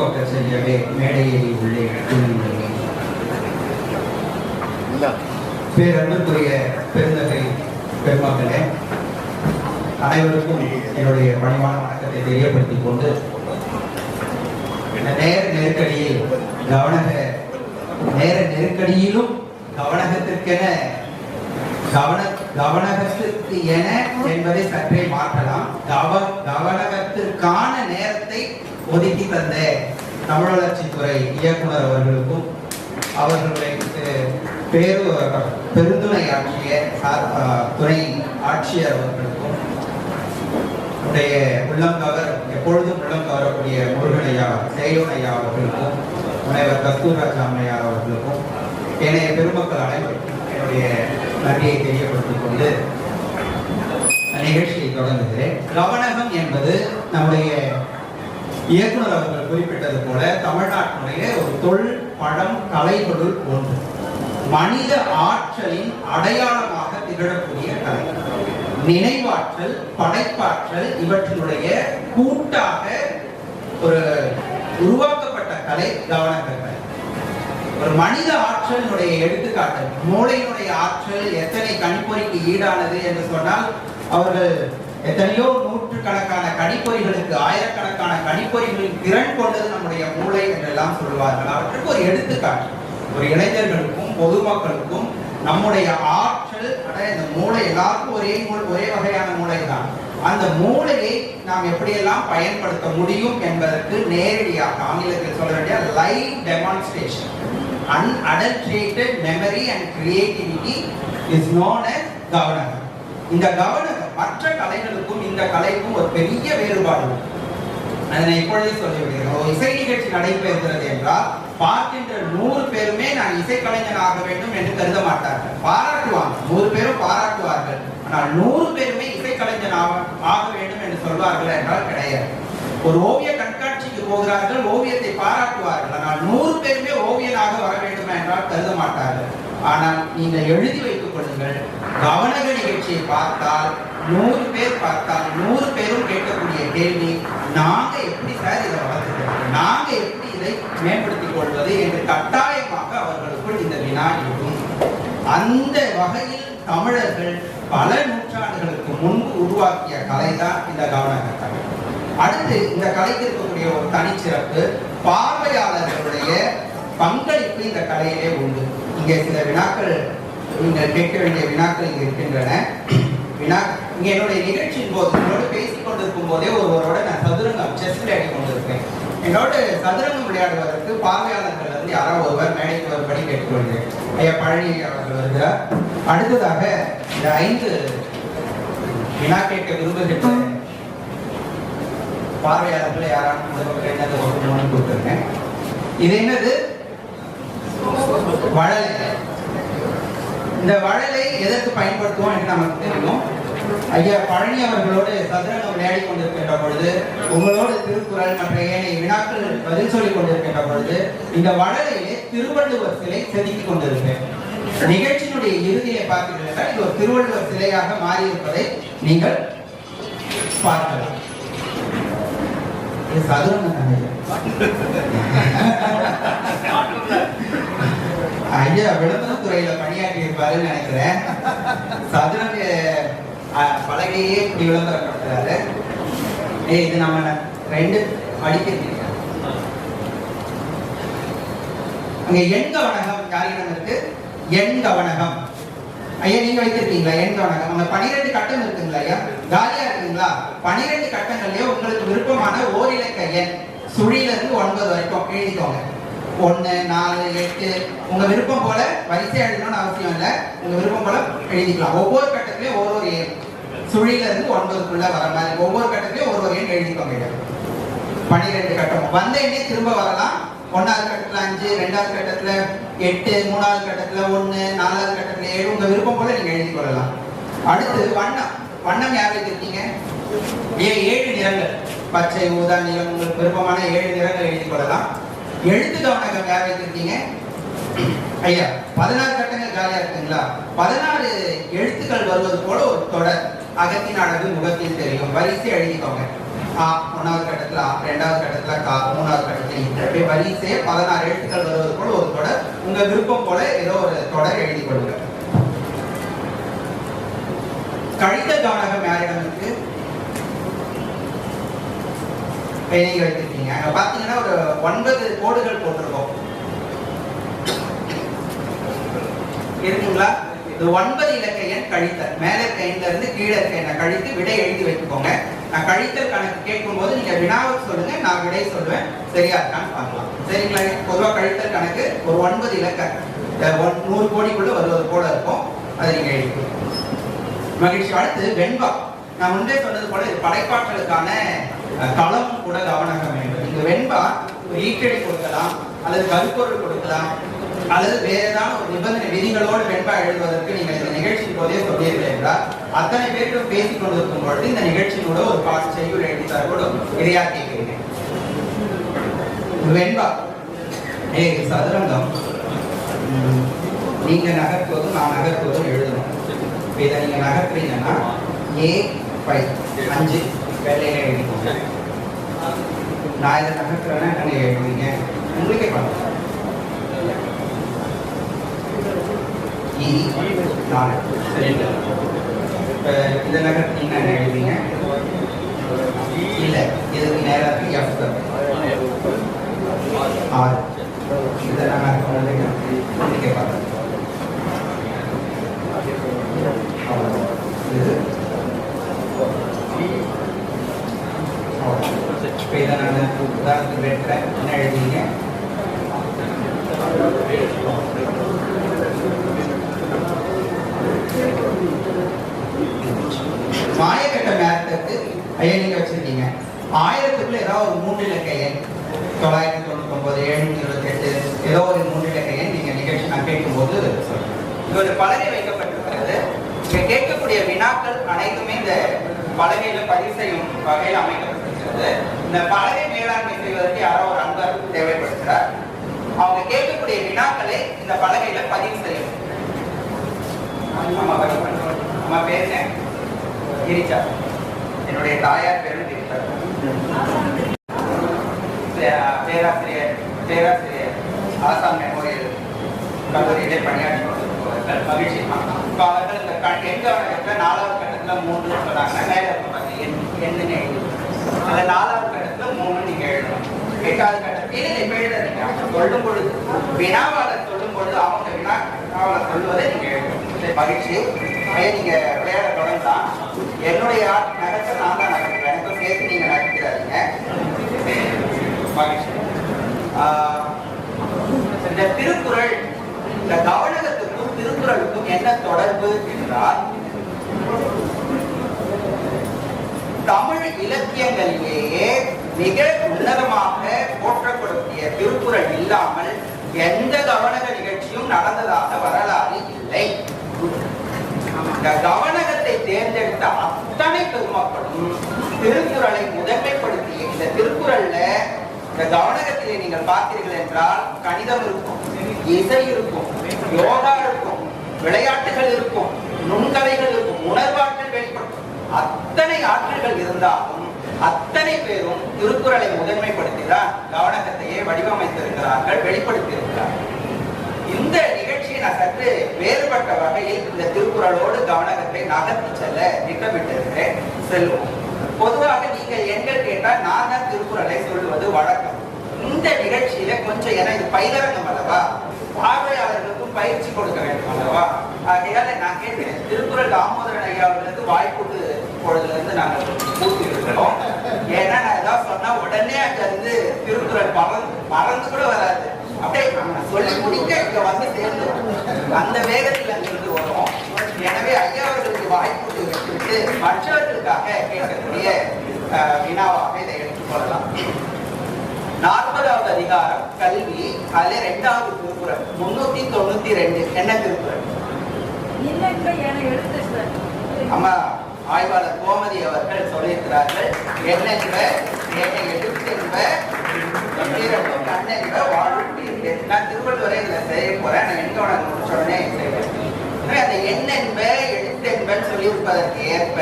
Helicopter செய்யவே மேடையை உள்ளே துணிந்துள்ளேன். பேரன்புக்குரிய பெருந்தகை பெருமக்களே, அனைவருக்கும் என்னுடைய பணிவான வணக்கத்தை தெரியப்படுத்திக் கொண்டு, நேர நெருக்கடியிலும் கவனகத்திற்கு என என்பதை சற்றே மாற்றலாம். கவனகத்திற்கான நேரத்தை ஒதுக்கி தந்த தமிழ் வளர்ச்சித்துறை இயக்குனர் அவர்களுக்கும் அவர்களுடைய பெருந்துணை ஆட்சிய துணை ஆட்சியர் அவர்களுக்கும் உள்ளங்கவர் எப்பொழுதும் உள்ளம் கவரக்கூடிய முருகனையா சேயோனையா அவர்களுக்கும் முனைவர் கஸ்தூர்ராஜ் அம்மையார் அவர்களுக்கும் ஏனைய பெருமக்கள் அனைவருக்கும் என்னுடைய நன்றியை தெரியப்படுத்திக் கொண்டு நிகழ்ச்சியை தொடங்குகிறேன். கவனகம் என்பது நம்முடைய இயக்குனர் அவர்கள் குறிப்பிட்டது போல தமிழ்நாட்டினுடைய ஒரு தொழில் பழம் கலைகளுள் ஒன்று. மனித ஆற்றலின் அடையாளமாக திகழக்கூடிய கலை. நினைவாற்றல், படைப்பாற்றல் இவற்றினுடைய கூட்டாக ஒரு உருவாக்கப்பட்ட கலை கவனக கலை. ஒரு மனித ஆற்றலினுடைய எடுத்துக்காட்டு, மூளையினுடைய ஆற்றல் எத்தனை கணிப்பொறிக்கு ஈடானது என்று சொன்னால், அவர்கள் எத்தனையோ நூற்றுக்கணக்கான கணிப்பொறிகளுக்கு, ஆயிரக்கணக்கான கணிப்பொறிகளின் திறன் கொண்டது நம்முடைய மூளை என்றெல்லாம் சொல்வார்கள். அவற்றுக்கு ஒரு எடுத்துக்காட்டு. ஒரு இளைஞர்களுக்கும் பொதுமக்களுக்கும் நம்முடைய ஆற்றல், இந்த மூளை எல்லாருக்கும் ஒரே வகையான மூளை தான். அந்த மூளையை நாம் எப்படியெல்லாம் பயன்படுத்த முடியும் என்பதற்கு நேரடியாக ஆங்கிலத்தில் சொல்ல வேண்டிய live demonstration. unadulterated memory and creativity is known as கவனகம். இந்த கவனகம் மற்ற கலைகளுக்கும் இந்த கலைக்கும் ஒரு பெரிய வேறுபாடு. அதனை இப்பொழுதே சொல்லிவிடுகிறேன். ஒரு இசை நிகழ்ச்சி நடைபெறுகிறது என்றால் பார்க்கின்ற 100 பேருமே நான் இசைக்கலைஞன் ஆக வேண்டும் என்று கருத மாட்டார்கள். பாராட்டுவாங்க, 100 பேரும் பாராட்டுவார்கள். ஆனால் 100 பேருமே இசைக்கலைஞன் ஆக வேண்டும் என்று சொல்வார்கள் என்றால் கிடையாது. ஒரு ஓவிய கண்காட்சிக்கு போகிறார்கள், ஓவியத்தை பாராட்டுவார்கள். ஆனால் 100 பேருமே ஓவியனாக வர வேண்டும் என்றால் கருத மாட்டார்கள். ஆனால் நீங்கள் எழுதி வைத்துக் கொள்ளுங்கள், கவனக நிகழ்ச்சியை பார்த்தால் 100 பேர் பார்த்தால் 100 பேரும் கேட்கக்கூடிய கேள்வி, நாங்க எப்படி சார் இதை வளர்த்துக்கிறோம், நாங்க எப்படி இதை மேம்படுத்திக் கொள்வது என்று கட்டாயமாக அவர்களுக்குள் இந்த வினா இருக்கும். அந்த வகையில் தமிழர்கள் பல நூற்றாண்டுகளுக்கு முன்பு உருவாக்கிய கலை தான் இந்த கவனக கலை. அடுத்து இந்த கலைக்கு இருக்கக்கூடிய ஒரு தனிச்சிறப்பு, பார்வையாளர்களுடைய பங்களிப்பு இந்த கலையிலே உண்டு. இங்கே சில வினாக்கள், நீங்கள் கேட்க வேண்டிய வினாக்கள் இங்கே இருக்கின்றன. இங்கே என்னுடைய நிகழ்ச்சியின் போது என்னோடு பேசிக் கொண்டிருக்கும் போதே ஒருவரோட நான் சதுரங்கம் செஸ் விளையாடி கொண்டிருக்கேன். என்னோடு சதுரங்கம் விளையாடுவதற்கு பார்வையாளர்கள் இருந்து யாராவது ஒருவர் மேடைக்கு வரும்படி கேட்டுக்கொள்கிறேன். ஐயா பழனி அவர்கள் வருகிறார். அடுத்ததாக இந்த 5 வினா கேட்க விரும்புகின்ற பார்வையாளர்கள் யாராவது கொடுத்துருக்கேன். இது என்னது? வழலை. இந்த வழலை எதற்கு பயன்படுத்துவோம் என்று நமக்கு தெரியும். ஐயா பழனி அவர்களோடு சதுரங்கம் விளையாடி கொண்டிருக்கின்ற பொழுது, உங்களோடு திருக்குறள் மற்ற ஏனைய வினாக்கள் பதில் சொல்லிக் கொண்டிருக்கின்ற பொழுது, இந்த வழலையிலே திருவள்ளுவர் சிலை செதுக்கிக் கொண்டிருப்பேன். நிகழ்ச்சியினுடைய இறுதியை பார்த்தீர்கள், இது ஒரு திருவள்ளுவர் சிலையாக மாறியிருப்பதை நீங்கள் பார்க்கலாம். ஐயா விளம்பரத்துறையில பணியாற்றி இருப்பாருன்னு நினைக்கிறேன். சதுரங்க பலகையே இப்படி விளம்பரப்படுத்துறாரு. இது நம்ம 2 படிக்க அங்க எண் கவனகம் யாரிடம் இருக்கு? எண் கவனகம் ஐயா நீங்க வைத்திருக்கீங்களா? எண் கவனகம் அங்க 12 கட்டம் இருக்குங்களா ஐயா? காலியா இருக்குங்களா? 12 கட்டங்கள்லயே உங்களுக்கு விருப்பமான ஓரிலக்க எண் சுழியில இருந்து 9 வரைக்கும் எழுதிக்கோங்க. 1, 4, 8 உங்க விருப்பம் போல வரிசை எழுதணும்னு அவசியம் இல்லை. உங்க விருப்பம் போல எழுதிக்கலாம். ஒவ்வொரு கட்டத்திலயும் ஒரு எண் சுழியில இருந்து 9க்குள்ள வர மாதிரி ஒவ்வொரு கட்டத்திலயும் ஒரு எண் எழுதிக்கோங்க. 12 கட்டம் வந்த எண்ணே திரும்ப வரலாம். 1வது கட்டத்துல 5, 2வது கட்டத்துல 8, 3வது கட்டத்துல 1, 4வது கட்டத்துல 7 உங்க விருப்பம் போல நீங்க எழுதி கொள்ளலாம். அடுத்து வண்ணம் யார் வைத்திருக்கீங்க? 7 நிறங்கள், பச்சை, ஊதா, நீலம், உங்களுக்கு விருப்பமான 7 நிறங்கள் எழுதி கொள்ளலாம். எழுத்து கவனகம் யார் வைத்திருக்கீங்க? ஐயா 16 கட்டங்கள் காலியா இருக்குங்களா? 16 எழுத்துக்கள் வருவது போல ஒரு தொடர், அகத்தின் அழகு முகத்தில் தெரியும், வரிசை எழுதிக்கோங்க. ஆ, 1வது கட்டத்துல ஆ, 2வது கட்டத்துல கா, 3வது கட்டத்துல இப்படி வரிசையே 16 எழுத்துக்கள் வருவது போல ஒரு தொடர். உங்க விருப்பம் போல ஏதோ ஒரு தொடர் எழுதி கொள்ளுங்க. கழித்தல் கவனகம் யாரிடம் இருக்கு? நீங்க வைத்திருக்கீங்க. அங்க பாத்தீங்கன்னா ஒரு 9 கோடுகள் போட்டிருக்கோம். இருக்குங்களா? இது 9 இலக்க எண் கழித்தல். மேல இருக்க எண்ல இருந்து கீழே இருக்க எண்ணை கழித்து விடை எழுதி வைத்துக்கோங்க. நான் கழித்தல் கணக்கு கேட்கும் போது நீங்க வினாவுக்கு சொல்லுங்க, நான் விடை சொல்லுவேன். சரியா இருக்கான்னு பார்க்கலாம். சரிங்களா? பொதுவா கழித்தல் கணக்கு ஒரு 9 இலக்க 100 கோடிக்குள்ள வருவது போல இருக்கும். அதை நீங்க எழுதி மகிழ்ச்சி. அடுத்து வெண்பா. நான் முன்பே சொன்னது போல இது படைப்பாற்றலுக்கான களம் கூட கவனம் வேண்டும். இங்க வெண்பா ஈட்டடி கொடுக்கலாம், அல்லது கருப்பொருள் கொடுக்கலாம், அல்லது வேற ஏதாவது ஒரு நிபந்தனை விதிகளோடு வெண்பா எழுதுவதற்கு நீங்க இந்த நிகழ்ச்சியின் போதே சொல்லியிருக்கீங்க என்றால் அத்தனை பேருக்கும் பேசிக் கொண்டிருக்கும் பொழுது இந்த நிகழ்ச்சியினோட ஒரு பாட்டு செய்யுள் எழுதி தரக்கூடும். இதையா கேட்கிறீங்க? வெண்பா சதுரங்கம் நீங்க நகர்த்துவதும் நான் நகர்த்துவதும் எழுதணும். இதை நீங்க நகர்த்துறீங்கன்னா A5 வெள்ளையில எழுதிக்கோங்க. நான் இதை நகர்த்துறேன்னா என்ன எழுதுவீங்க? உங்களுக்கே பண்ணலாம். இதை நகர்த்தீங்கன்னா என்ன எழுதுவீங்க? இல்ல, இதுக்கு நேரம் F 6. இதை நகர்த்தீங்க பார்த்து இதை நான் உதாரணத்துக்கு வெட்டுறேன். என்ன எழுதுவீங்க? மாயக்கட்ட மேரத்துக்கு ஐயா நீங்க வச்சிருக்கீங்க. 1000க்குள்ள ஏதாவது ஒரு 3 இலக்க எண் 999 728 ஏதோ ஒரு 3 இலக்க எண் நீங்க நிகழ்ச்சி நான் கேட்கும்போது இது ஒரு பலகை வைக்கப்பட்டிருக்கிறது. இங்க கேட்கக்கூடிய வினாக்கள் அனைத்துமே இந்த பலகையில பதிவு செய்யும் வகையில் அமைக்கப்பட்டிருக்கிறது. இந்த பலகை மேலாண்மை செய்வதற்கு யாரோ ஒரு அன்பர் தேவைப்படுகிறார். அவங்க கேட்கக்கூடிய வினாக்களை இந்த பலகையில பதிவு செய்யணும். நம்ம பேசுறேன் கிரிஜா, என்னுடைய தாயார் பேரும் கிரிஜா. பேராசிரியர் ஆசாம் மெமோரியல் கல்லூரியிலே பணியாற்றி கொண்டிருப்பவர்கள். மகிழ்ச்சி. இப்போ அவர்கள் இந்த எங்க கட்டத்துல 4வது கட்டத்துல 3 சொன்னாங்கன்னா மேல எண்ணுன்னு எழுதி அந்த 4வது கட்டத்துல 3 நீங்க எழுதணும். 8வது கட்டத்தில் இப்ப எழுதுறீங்க. சொல்லும் பொழுது வினாவாளர் சொல்லும் பொழுது அவங்க வினாவாளர் சொல்லுவதை நீங்க எழுதணும். மகிழ்ச்சி. நீங்க விளையாட தொடங்கலாம். என்னுடைய நகத்தை நான் தான் நகர்த்துறேன். எனக்கு சேர்த்து நீங்க நகர்க்கிறாதீங்க. மகிழ்ச்சி. இந்த திருக்குறள், இந்த கவனகத்துக்கும் திருக்குறளுக்கும் என்ன தொடர்பு என்றால் தமிழ் இலக்கியங்களிலேயே மிக உன்னதமாக போற்றக்கூடிய திருக்குறள் இல்லாமல் எந்த கவனக நிகழ்ச்சியும் நடந்ததாக வரலாறு இல்லை. இந்த கவனகத்தை தேர்ந்தெடுத்த அத்தனை பெருமக்களும் திருக்குறளை முதன்மைப்படுத்திய இந்த திருக்குறள்ல இந்த கவனகத்திலே நீங்கள் பார்த்தீர்கள் என்றால் கணிதம் இருக்கும், இசை இருக்கும், யோகா இருக்கும், விளையாட்டுகள் இருக்கும், நுண்கலைகள் இருக்கும், உணர்வாற்றல் வெளிப்படும். அத்தனை ஆற்றல்கள் இருந்தாலும் அத்தனை பேரும் திருக்குறளை முதன்மைப்படுத்திதான் கவனகத்தையே வடிவமைத்திருக்கிறார்கள், வெளிப்படுத்தியிருக்கிறார்கள். இந்த நிகழ்ச்சியை நான் சற்று வேறுபட்ட வகையில் இந்த திருக்குறளோடு கவனகத்தை நகர்த்தி செல்ல திட்டமிட்டிருக்கிறேன். செல்வோம். பொதுவாக நீங்கள் எண்கள் கேட்டால் நான் தான் திருக்குறளை சொல்லுவது வழக்கம். இந்த நிகழ்ச்சியில கொஞ்சம் ஏன்னா இது பயிலரங்கம் அல்லவா, பார்வையாளர்களுக்கும் பயிற்சி கொடுக்க வேண்டும் அல்லவா. ஆகையால நான் கேட்கிறேன், திருக்குறள் தாமோதரன் ஐயா அவர்களுக்கு வாய்ப்புட்டு பொழுதுல இருந்து நாங்கள் பூர்த்தி இருக்கிறோம். ஏன்னா நான் ஏதாவது சொன்னா உடனே அங்க இருந்து திருக்குறள் மறந்து கூட வராது. அப்படியே சொல்லி முடிக்க இங்க வந்து சேர்ந்து அந்த வேகத்தில் அங்கிருந்து வரும். எனவே ஐயா அவர்களுக்கு வாய்ப்பு விட்டு மற்றவர்களுக்காக கேட்கக்கூடிய வினாவாக இதை எடுத்துக்கொள்ளலாம். 40வது அதிகாரம் கல்வி, அதுல 2வது திருக்குறள் 392. என்ன திருக்குறள்? அம்மா ஆய்வாளர் கோமதி அவர்கள் சொல்லியிருக்கிறார்கள். என்னென்ப என்னை எடுத்தென்ப கண்ணென்ப வாழ்வு. நான் திருவள்ளுவரை இதுல செய்ய போறேன். நான் எங்க உனக்கு முடிச்ச உடனே செய்வேன். அந்த எண்ணென்ப எழுத்தென்பன்னு சொல்லியிருப்பதற்கு ஏற்ப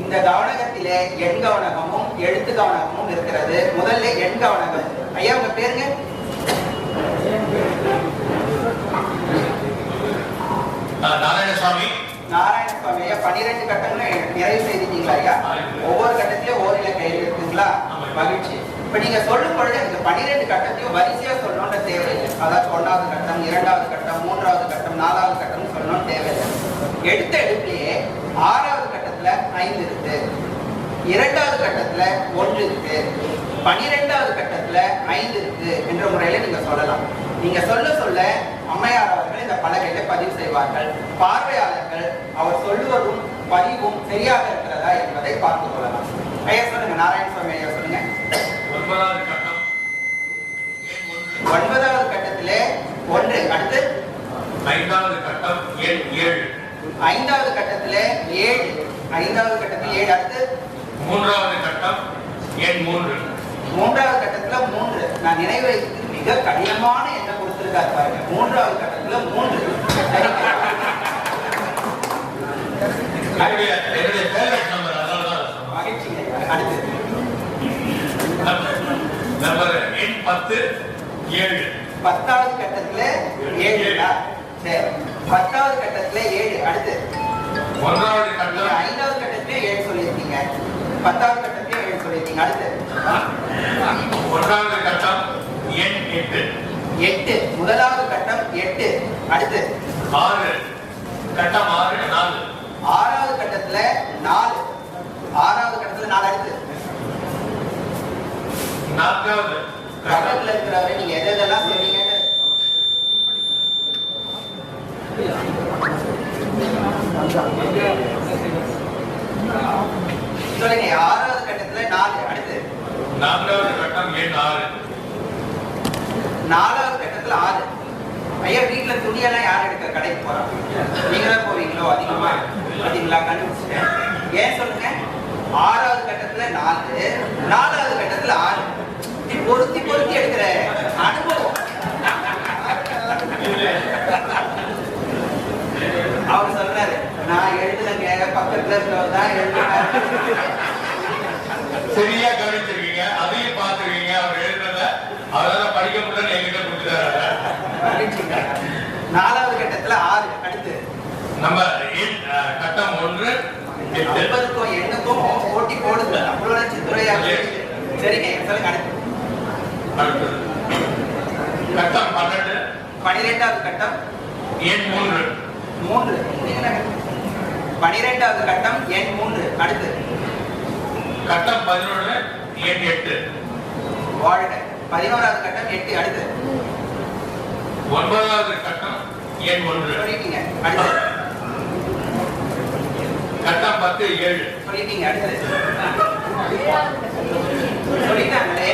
இந்த கவனகத்திலே எண் கவனகமும் எழுத்து கவனகமும் இருக்கிறது. முதல்ல எண் கவனகம். ஐயா உங்க பேருங்க? நாராயணசுவாமி. நாராயணசுவாமி ஐயா. 12 கட்டங்களை நிறைவு செய்திருக்கீங்களா ஐயா? ஒவ்வொரு கட்டத்திலயும் ஓரில கையில் இருக்குங்களா? மகிழ்ச்சி. இப்ப நீங்க சொல்லும் பொழுது இந்த 12 கட்டத்தையும் வரிசையா சொல்லணும்ன்ற தேவையில்லை. அதாவது 1வது கட்டம், 2வது கட்டம், 3வது கட்டம், 4வது கட்டம் சொல்லணும்னு தேவையில்லை. எடுத்த எடுப்புலயே 6வது கட்டத்துல 5 இருக்கு, 2வது கட்டத்துல 1 இருக்கு, 12வது கட்டத்துல 5 இருக்கு என்ற முறையில நீங்க சொல்லலாம். நீங்க சொல்ல சொல்ல அம்மையார் அவர்கள் இந்த பலகையில பதிவு செய்வார்கள். பார்வையாளர்கள் அவர் சொல்லுவதும் பதிவும் சரியாக இருக்கிறதா என்பதை பார்த்து கொள்ளலாம். ஐயா சொல்லுங்க. நாராயணசுவாமி ஐயா சொல்லுங்க. 9வது கட்டம் 9வது கட்டத்திலே 1. அடுத்து 5வது கட்டம் எண் 7. 5வது கட்டத்திலே 7. 5வது கட்டத்தில் 7. அடுத்து 3வது கட்டம் எண் 3. 3வது கட்டத்துல 3. நான் நினைவு வைக்கிறது மிக கடினமான எண்ணம் கொடுத்திருக்காரு பாருங்க. 3வது கட்டத்துல 3. மகிழ்ச்சிங்க. அடுத்து நம்பர் எண் 10 7. 10வது கட்டத்துல 7. சரி, 10வது கட்டத்துல 7. அடுத்து 1வது கட்டம் 5வது கட்டத்திலே 7 சொல்லியிருக்கீங்க. 10வது கட்டத்திலே 7 சொல்லியிருக்கீங்க. அடுத்து 1வது கட்டம் எண் 8. 8. முதலாவது கட்டம் 8. அடுத்து 6. கட்டம் 6 4. 6வது கட்டத்துல 4. 6வது கட்டத்துல 4. அடுத்து 4வது கட்டத்துல இருக்கிறவரை நீங்க எதெல்லாம் சொன்னீங்கன்னு சொல்லுங்க. 6வது கட்டத்துல 4. அடுத்து 4வது கட்டம் எண் 6. 4வது கட்டத்துல 6. ஐயா வீட்டுல துணியெல்லாம் யார் எடுக்க கடைக்கு போறாங்க? நீங்களே போவீங்களோ? அதிகமா பாத்தீங்களா? கண்டுபிடிச்சிட்டேன். ஏன் சொல்லுங்க. 6வது கட்டத்துல 4, 4வது கட்டத்துல 6. பொருத்தி பொருத்தி எடுக்கிற அனுபவம். அவர் சொல்றாரு, நான் எழுதுலங்க, பக்கத்துல இருக்கவர் தான் எழுதுறாரு. சரியா கவனிச்சிருக்கீங்க. அதையும் பார்த்துருக்கீங்க. அவர் எழுதுறத அவரால படிக்க முடியல என்கிட்ட கொடுத்துட்டாரு. 4வது கட்டத்துல 6. அடுத்து நம்ம கட்டம் 1 8. 9க்கும் 8க்கும் போட்டி போடுது. நம்மளோட சித்துரையா. சரிங்க சொல்லுங்க. அடுத்து கட்டம் 12. 12வது கட்டம் எண் 3. 3. 12வது கட்டம் எண் 3. அடுத்து கட்டம் 11 எண் 8. வாழ்க. 11வது கட்டம் 8. அடுத்து 9வது கட்டம் எண் 1. சொல்லிட்டீங்க. அடுத்து கட்டம் 10 7. சொல்லிட்டீங்க. அடுத்து சொல்லிட்டாங்களே.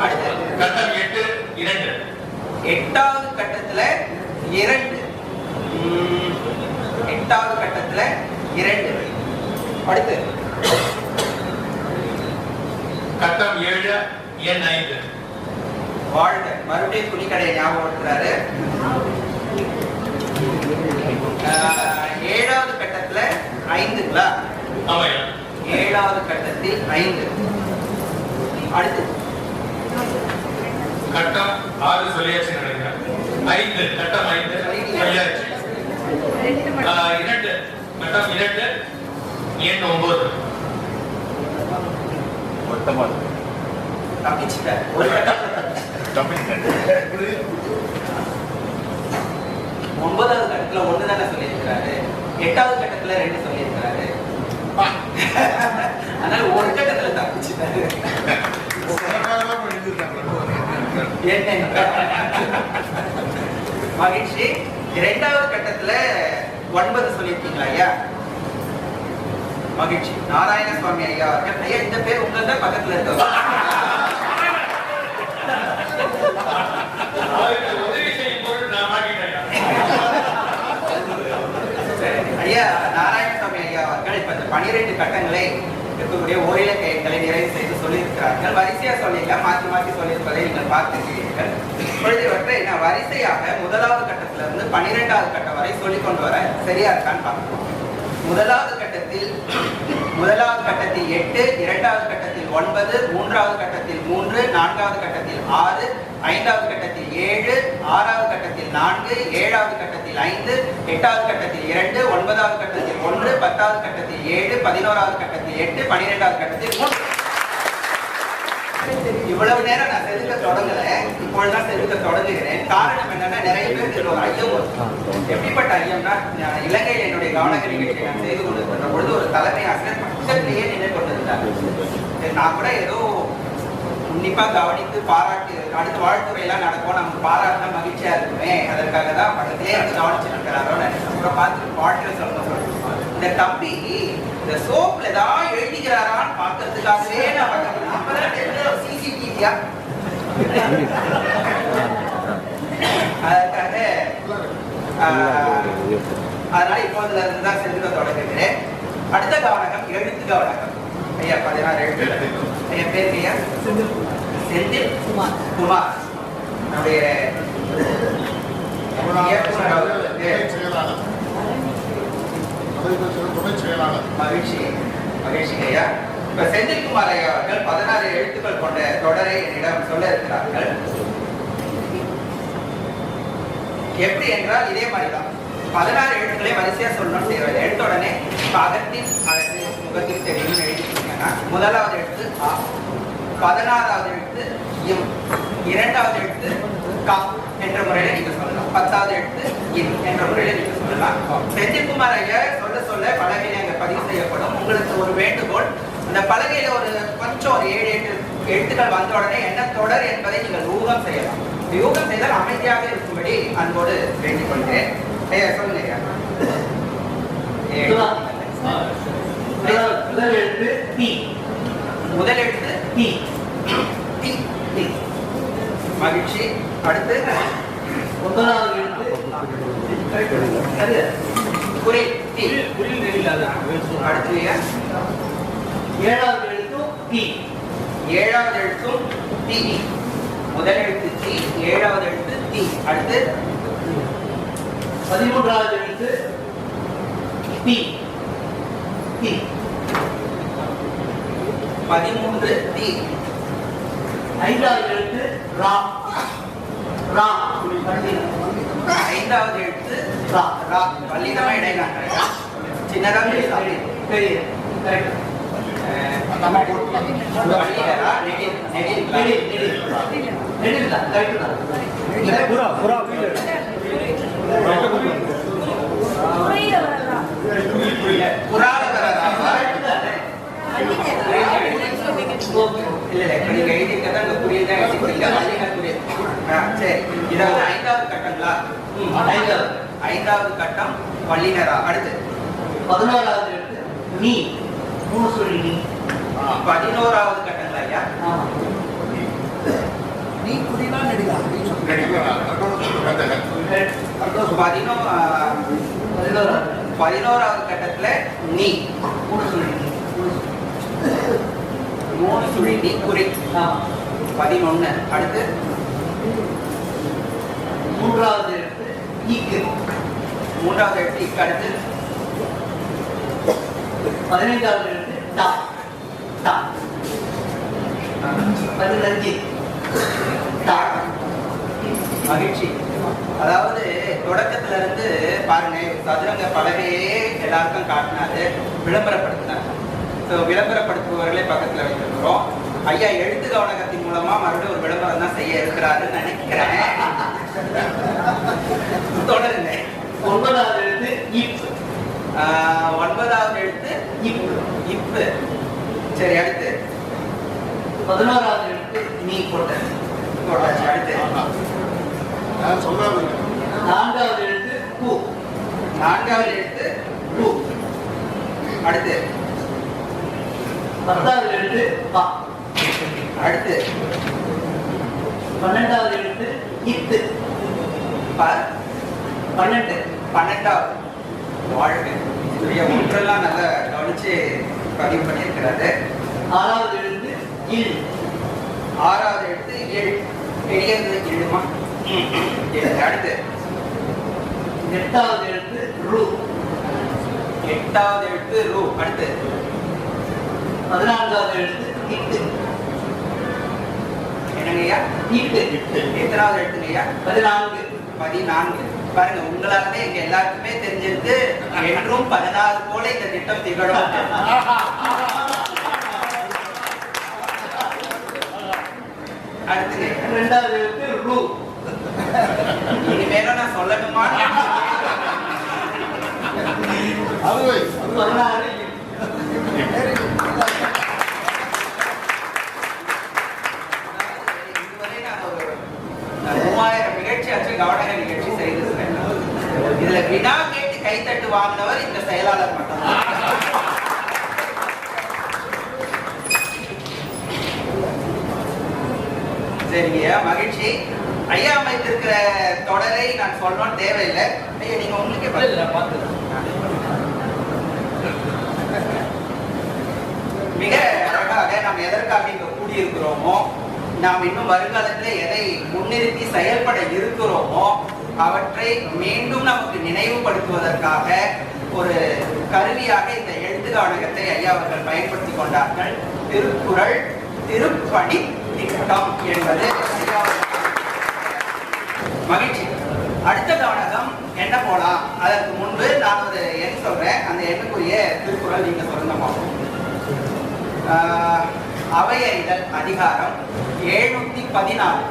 அடுத்து கட்டம் 8 2. 8வது கட்டத்துல 2. 8வது கட்டத்துல 2. அடுத்து கட்டம் 7 எண் 5. வாழ்க. மறுபடியும் துணிக்கடையை ஞாபகப்படுத்துறாரு. 7வது கட்டத்துல 5ங்களா? ஆமாயா. 7வது கட்டத்தில் 5. அடுத்து கட்டம் 6 சொல்லியாச்சு நினைக்கிறேன். 5 கட்டம் 5 சொல்லியாச்சு. 2 கட்டம் 2 எண் 9. தப்பிச்சுட்டார். ஒரு கட்டம் 9வது கட்டத்துல 1 தானே சொல்லியிருக்கிறாரு. 8வது கட்டத்துல 2 சொல்லியிருக்கிறாரு. அதனால ஒரு கட்டத்துல தப்பிச்சுட்டாரு. மகிழ்ச்சி. 2வது கட்டத்துல 9 சொல்லியிருக்கீங்களா ஐயா? மகிழ்ச்சி. நாராயணசுவாமி ஐயா அவர்கள். ஐயா இந்த பேர் உங்களுக்கு தான் பக்கத்துல இருக்க. ஐயா நாராயணசுவாமி ஐயா அவர்கள் இப்ப இந்த 12 கட்டங்களை இருக்கக்கூடிய ஓரிலக்க எண்களை நிறைவு செய்து சொல்லியிருக்கிறார்கள். வரிசையா சொல்லியிருக்க மாற்றி மாற்றி சொல்லியிருப்பதை நீங்கள் பார்த்திருக்கிறீர்கள். இப்பொழுது இவற்றை நான் வரிசையாக 1வது கட்டத்திலிருந்து 12வது கட்டம் வரை சொல்லிக் கொண்டு வர சரியா இருக்கான்னு பார்க்கலாம். முதலாவது கட்டத்தில் 8, இரண்டாவது கட்டத்தில் 9, மூன்றாவது கட்டத்தில் 3, நான்காவது கட்டத்தில் 6, ஐந்தாவது கட்டத்தில் 7, ஆறாவது கட்டத்தில் 4, ஏழாவது கட்டத்தில் 5, எட்டாவது கட்டத்தில் 2, ஒன்பதாவது கட்டத்தில் 1, 10வது கட்டத்தில் 7, 11வது கட்டத்தில் 8, 12வது கட்டத்தில் 3. இவ்வளவு நேரம் நான் செதுக்க தொடங்கல, இப்பொழுதுதான் செதுக்க தொடங்குகிறேன். காரணம் என்னன்னா, நிறைய பேருக்கு ஒரு ஐயம் வரும். எப்படிப்பட்ட ஐயம்னா, இலங்கையில் என்னுடைய கவனக நிகழ்ச்சியை நான் செய்து கொண்டிருக்கின்ற பொழுது ஒரு தலைமை ஆசிரியர் பக்கத்திலேயே நின்று கொண்டிருந்தார். நான் கூட ஏதோ உன்னிப்பா கவனித்து பாராட்டு, அடுத்த வாழ்த்துறையெல்லாம் நடக்கும், நமக்கு பாராட்டினா மகிழ்ச்சியா இருக்குமே, அதற்காக தான் பக்கத்திலேயே வந்து கவனிச்சுட்டு இருக்கிறாரோன்னு அப்புறம் பார்த்து வாழ்த்து சொல்லணும். இந்த தம்பி இந்த சோப்ல ஏதாவது எழுதிக்கிறாரான்னு பார்க்கறதுக்காகவே நான் பக்கத்துல சிசிடிவியா அதுக்காக அதனால இப்போதுல இருந்து தான் செதுக்க தொடங்குகிறேன். அடுத்த கவனகம் எழுத்து கவனகம். ஐயா 16 எழுத்து. ஐயா பேர் ஐயா செந்தில் குமார். நம்முடைய மகிழ்ச்சி ஐயா. இப்ப செந்தில்குமார் ஐயா அவர்கள் 16 எழுத்துக்கள் கொண்ட தொடரை என்னிடம் சொல்ல இருக்கிறார்கள். எப்படி என்றால் இதே மாதிரிதான் 16 எழுத்துக்களை வரிசையா சொல்லணும் தேவையில்லை. எடுத்த உடனே அகத்தின் அழகு முகத்தில் தெரியும் எழுதிட்டீங்கன்னா முதலாவது எழுத்து ஆ, 16வது எழுத்து இம், இரண்டாவது எழுத்து கா என்ற முறையில நீங்க சொல்லலாம், 10வது எழுத்து இன் என்ற முறையில நீங்க சொல்லலாம். செந்தில்குமார் ஐயா சொல்ல சொல்ல பலகையில அங்க பதிவு செய்யப்படும். உங்களுக்கு ஒரு வேண்டுகோள், அந்த பலகையில ஒரு கொஞ்சம் ஒரு 7-8 எழுத்துக்கள் வந்த உடனே என்ன தொடர் என்பதை நீங்கள் ஊகம் செய்யலாம். யூகம் செய்தால் அமைதியாக இருக்கும்படி அன்போடு வேண்டிக் கொள்கிறேன். சொல்லுங்க ஐயா. முதல் எழுத்து டி. முதல் எழுத்து டி. D D. மகிழ்ச்சி. அடுத்து 9வது எழுத்து குறி டி. அடுத்து 7வது எழுத்து டி. 7வது எழுத்தும் டி. முதல் எழுத்து டி, 7வது எழுத்து டி. அடுத்து 13வது எழுத்து டி. டி. 13 டி. 5வது எழுத்து ரா. ரா. 5வது எழுத்து ரா. ரா. வல்லினமா இடையினாங்க. சின்னதா பெரியதா? பெரிய. கரெக்ட். வல்லினரா? நெடில். நெடில். நெடில் தான். கரெக்ட் தான். புறால வரதா? இல்ல நீங்க எழுதிக்கிறதா அந்த குறியில் தான் எழுதிக்கிறீங்க. வல்லின குறியில். சரி, இதாவது 5வது கட்டங்களா? 5வது கட்டம் வல்லினரா. அடுத்து 11வது எழுத்து நீ. 3 சொல்லி நீ. 11வது கட்டங்களா ஐயா? நீ குறினா நெடிலா. 11வது கட்டத்துல நீ. 3 சொல்லி நீ. 3 சுழி நீ குறி. 11. அடுத்து 3வது எழுத்து ஈக்கு. 3வது எழுத்து இக்கு. அடுத்து 15வது எழுத்து டா. டா. 15 டா. மகிழ்ச்சி. அதாவது தொடக்கத்துல இருந்து பாருங்க, சதுரங்க பலகையே எல்லாருக்கும் காட்டினாரு, விளம்பரப்படுத்தினார். விளம்பரப்படுத்துபவர்களே பக்கத்துல வைத்திருக்கிறோம். ஐயா எழுத்து கவனகத்தின் மூலமா மறுபடியும் ஒரு விளம்பரம் தான் செய்ய இருக்கிறாருன்னு நினைக்கிறேன். தொடருங்க. 9வது எழுத்து இப். 9வது எழுத்து இப். இப்பு. சரி, அடுத்து 11வது எழுத்து நீ போட்ட. போட்டாச்சு. அடுத்து 4வது எழுத்து பூ. 4வது எழுத்து பூ. அடுத்து 10வது எழுத்து பா. அடுத்து 12வது எழுத்து இத்து. 12. 12வது வாழ்க்கை. ஒன்றெல்லாம் நல்லா கவனிச்சு பதிவு பண்ணியிருக்கிறாரு. 6வது எழுத்து இல். 6வது எழுத்து இல். எளியது இழுமா. அடுத்து 8வது எழுத்து ரு. 8வது எழுத்து ரு. அடுத்து 14வது எழுத்து இட்டு. என்னங்கய்யா? இட்டு. எத்தனாவது எழுத்துங்கய்யா? 14. 14. பாருங்க, உங்களாலே எங்க எல்லாருக்குமே தெரிஞ்சிருக்கு என்றும் 16 போல இந்த திட்டம் திகழும். அடுத்து 2வது எழுத்து ரு. இனிமேலும் நான் சொல்லணுமா? 16. இதுவரை நான் ஒரு 3000 நிகழ்ச்சி அச்சு கவனக நிகழ்ச்சி செய்திருக்கிறேன். இதுல வினா கேட்டு கைத்தட்டு வாங்கினவர் இந்த செயலாளர் மட்டும்தான். சரிங்க, மகிழ்ச்சி. ஐயா அமைத்திருக்கிற தொடரை நான் சொல்லணும்னு தேவையில்லை. ஐயா நீங்க உங்களுக்கே பார்த்து மிக அழகாக நாம் எதற்காக இங்க கூடியிருக்கிறோமோ, நாம் இன்னும் வருங்காலத்தில் எதை முன்னிறுத்தி செயல்பட இருக்கிறோமோ அவற்றை மீண்டும் நமக்கு நினைவுபடுத்துவதற்காக ஒரு கருவியாக இந்த எழுத்து கவனகத்தை ஐயா அவர்கள் பயன்படுத்தி கொண்டார்கள். திருக்குறள் திருப்பணி திட்டம் என்பது ஐயா மகிழ்ச்சி. அடுத்த கவனகம் என்ன போலாம்? அதற்கு முன்பு நான் ஒரு எண் சொல்றேன். அந்த எண்ணுக்குரிய திருக்குறள் நீங்க சொல்லுங்க பார்ப்போம். அவையறிதல் அதிகாரம் 714.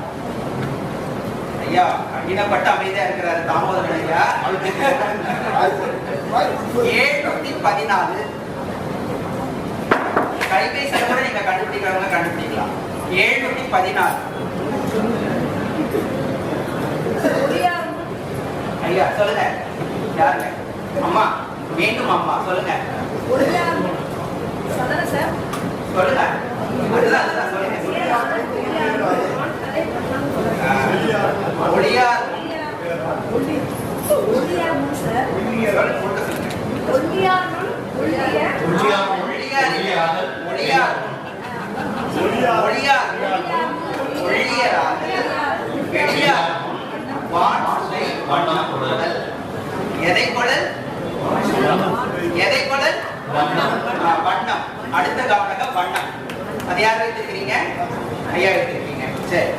ஐயா கடினப்பட்ட அமைதியா இருக்கிறாரு தாமோதரன் ஐயா. 714. கைபேசியில கூட நீங்க கண்டுபிடிக்கிறவங்க கண்டுபிடிக்கலாம். 714. ஐயா சொல்லுங்க. யாருங்க? அம்மா, மீண்டும் அம்மா சொல்லுங்க. சொல்லுங்க. அதுதான் சொல்லுங்க. ஒளியார் வண்ணம். அடுத்த கவனகம் வண்ணம். அது யார் வைத்திருக்கிறீங்க? ஐயா வைத்திருக்கீங்க. சரி,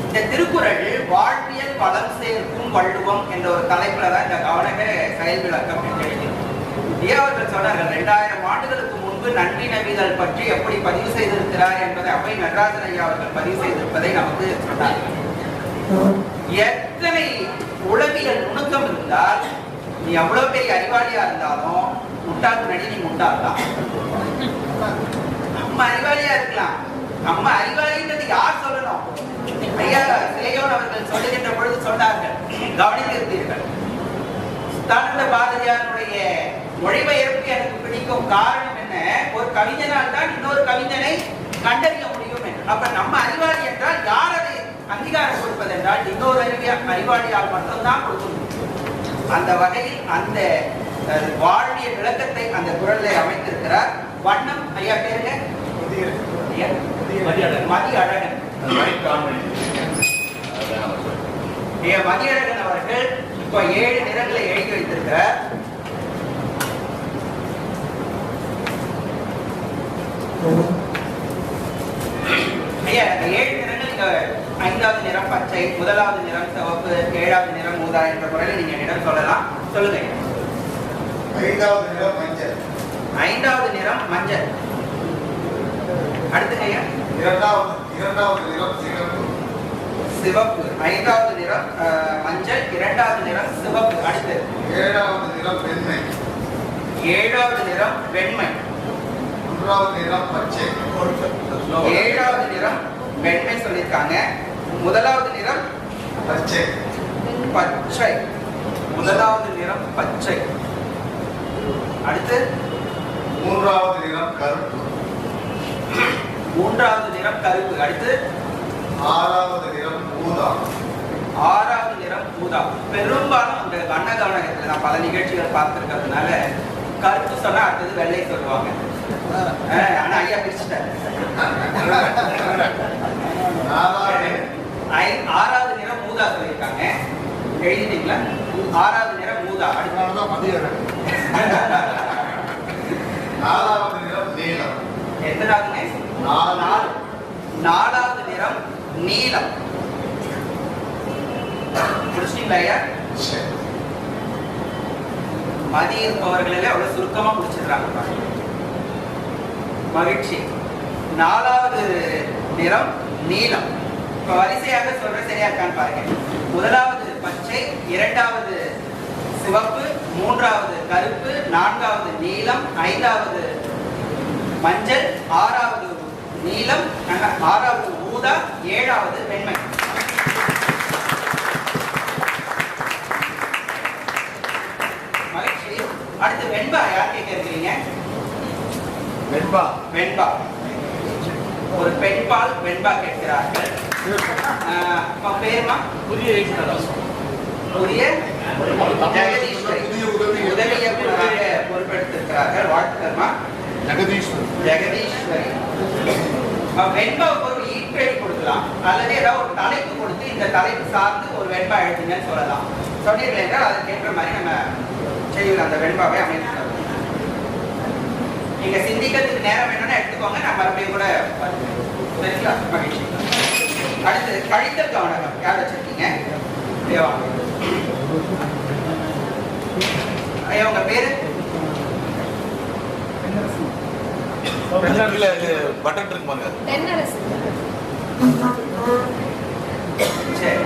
இந்த திருக்குறள் வாழ்வியல் பலம் சேர்க்கும் வள்ளுவம் என்ற ஒரு தலைப்புல தான் இந்த கவனக செயல் விளக்கம் எழுதி ஐயா அவர்கள் சொன்னார்கள். 2000 ஆண்டுகளுக்கு முன்பு நன்றி நவிதல் பற்றி எப்படி பதிவு செய்திருக்கிறார் என்பதை அவை நடராஜன் ஐயா அவர்கள் பதிவு செய்திருப்பதை நமக்கு சொன்னார்கள். எத்தனை உளவியல் நுணுக்கம் இருந்தால் நீ எவ்வளவு பெரிய அறிவாளியா இருந்தாலும் முட்டாள் முன்னாடி நீ முட்டாள் தான். நம்ம அறிவாளியா இருக்கலாம். நம்ம அறிவாளின்றது யார் சொல்லணும்? ஐயா சேயோன் அவர்கள் சொல்லுகின்ற பொழுது சொன்னார்கள், கவனித்திருப்பீர்கள். தந்த பாரதியாருடைய மொழிபெயர்ப்பு எனக்கு பிடிக்கும் காரணம் என்ன? ஒரு கவிஞனால் தான் இன்னொரு கவிஞனை கண்டறிய முடியும் என்று. அப்ப நம்ம அறிவாளி என்றால் யார் அதை அங்கீகாரம் கொடுப்பது என்றால் இன்னொரு அறிவாளியால் மட்டும்தான் கொடுக்க முடியும். அந்த வகையில் அந்த வாழ்வியல் விளக்கத்தை அந்த குறளை அமைத்திருக்கிறார். வண்ணம் ஐயா பேருங்க மதியழகன். மதியழகன் அவர்கள் இப்ப 7 நிறங்களை எழுதி வைத்திருக்கிறார். ஐயா 7 நிறங்கள் நீங்க 5வது நிறம் பச்சை, 1வது நிறம் சிவப்பு, 7வது நிறம் ஊதா என்ற முறையில் நீங்க நிறம் சொல்லலாம். சொல்லுங்க. 5வது நிறம் மஞ்சள். 5வது நிறம் மஞ்சள். அடுத்து ஐயா 2வது நிறம் சிவப்பு. சிவப்பு. 5வது நிறம் மஞ்சள், 2வது நிறம் சிவப்பு. அடுத்து 7வது நிறம் வெண்மை. 7வது நிறம் வெண்மை. 1வது நிறம் பச்சை. 7வது நிறம் வெண்மை சொல்லியிருக்காங்க. 1வது நிறம் பச்சை. பச்சை. 1வது நிறம் பச்சை. அடுத்து 3வது நிறம் கருப்பு. 3வது நிறம் கருப்பு. அடுத்து 6வது நிறம் ஊதா. 6வது நிறம் ஊதா. பெரும்பாலும் அந்த வண்ண கவனகத்தில் நான் பல நிகழ்ச்சிகள் பார்த்திருக்கிறதுனால கருப்பு சொன்னா அடுத்தது வெள்ளை சொல்லுவாங்க. ஆனா ஐயா பிரிச்சுட்டாரு. 6வது நிறம் ஊதா சொல்லியிருக்காங்க. எழுதிட்டீங்களா? 6வது நிறம் ஊதா. அதனாலதான் மதியம் நாலாவது நிறம் நீலம். எத்தனாவதுங்க? 4. 4வது நிறம் நீலம். முடிச்சிட்டீங்களா ஐயா? சரி. மதி இருப்பவர்களே அவ்வளவு சுருக்கமா முடிச்சிடுறாங்க பாருங்க. மகிழ்ச்சி. 4வது நிறம் நீலம். இப்ப வரிசையாக சொல்ற சரியா இருக்கான்னு பாருங்க. முதலாவது பச்சை, 2வது சிவப்பு, 3வது கருப்பு, 4வது நீலம், 5வது மஞ்சள், 6வது நீலம், 6வது ஊதா, 7வது வெண்மை. மகிழ்ச்சி. அடுத்து வெண்பா யார் கேட்க இருக்கிறீங்க? வெண்பா. வெண்பா. ஒரு பெண்பால் வெண்பா கேட்கிறார்கள். பேருமா? புதிய புதிய ஜெகதீஸ்வரி உதவி இயக்குநராக பொறுப்பெடுத்திருக்கிறார்கள். வாழ்த்துக்கள்மா. ஜெகதீஸ்வரி. வெண்பாவுக்கு ஒரு ஈட்டெழி கொடுக்கலாம், அல்லது ஏதாவது ஒரு தலைப்பு கொடுத்து இந்த தலைப்பு சார்ந்து ஒரு வெண்பா எழுதுங்கன்னு சொல்லலாம். சொன்னீர்கள் என்றால் அதற்கேற்ற மாதிரி நம்ம செய்யலாம். அந்த வெண்பாவை அமைக்கலாம். நீங்க சிந்திக்கிறதுக்கு நேரம் வேணும்னா எடுத்துக்கோங்க, நான் மறுபடியும் கூட சரிங்களா? மகிழ்ச்சி. அடுத்து கழித்தல் கவனகம் யார் வச்சிருக்கீங்க? ஐயா உங்க பேரு? பட்டன் இருக்கு பாருங்க. சரி.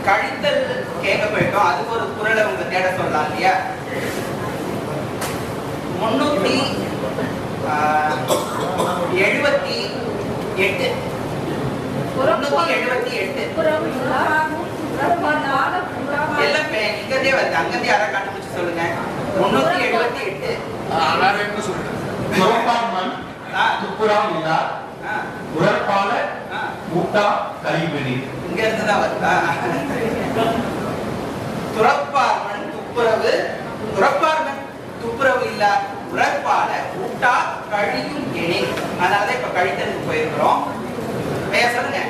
கழித்தல் கேட்க போயிட்டோம். அதுக்கு ஒரு குரலை உங்க தேட சொல்லலாம் இல்லையா? 378. 378 எல்லாம் இங்கதே வருது. அங்கதே யாரா கண்டுபிடிச்சு சொல்லுங்க. 378. வேற என்ன சொல்றேன்? துறப்பாமன், துப்புராம் இல்லா, உரப்பால, முட்டா, கைவிரி. இங்க இருந்து தான் வருதா? துறப்பார்மன் துப்புரவு, துறப்பார்மன் துப்புரவு இல்லா, உரப்பால, முட்டா, கழியும் இணை. அதனாலதான் இப்ப கழித்தலுக்கு போயிருக்கிறோம். சொல்லுங்க.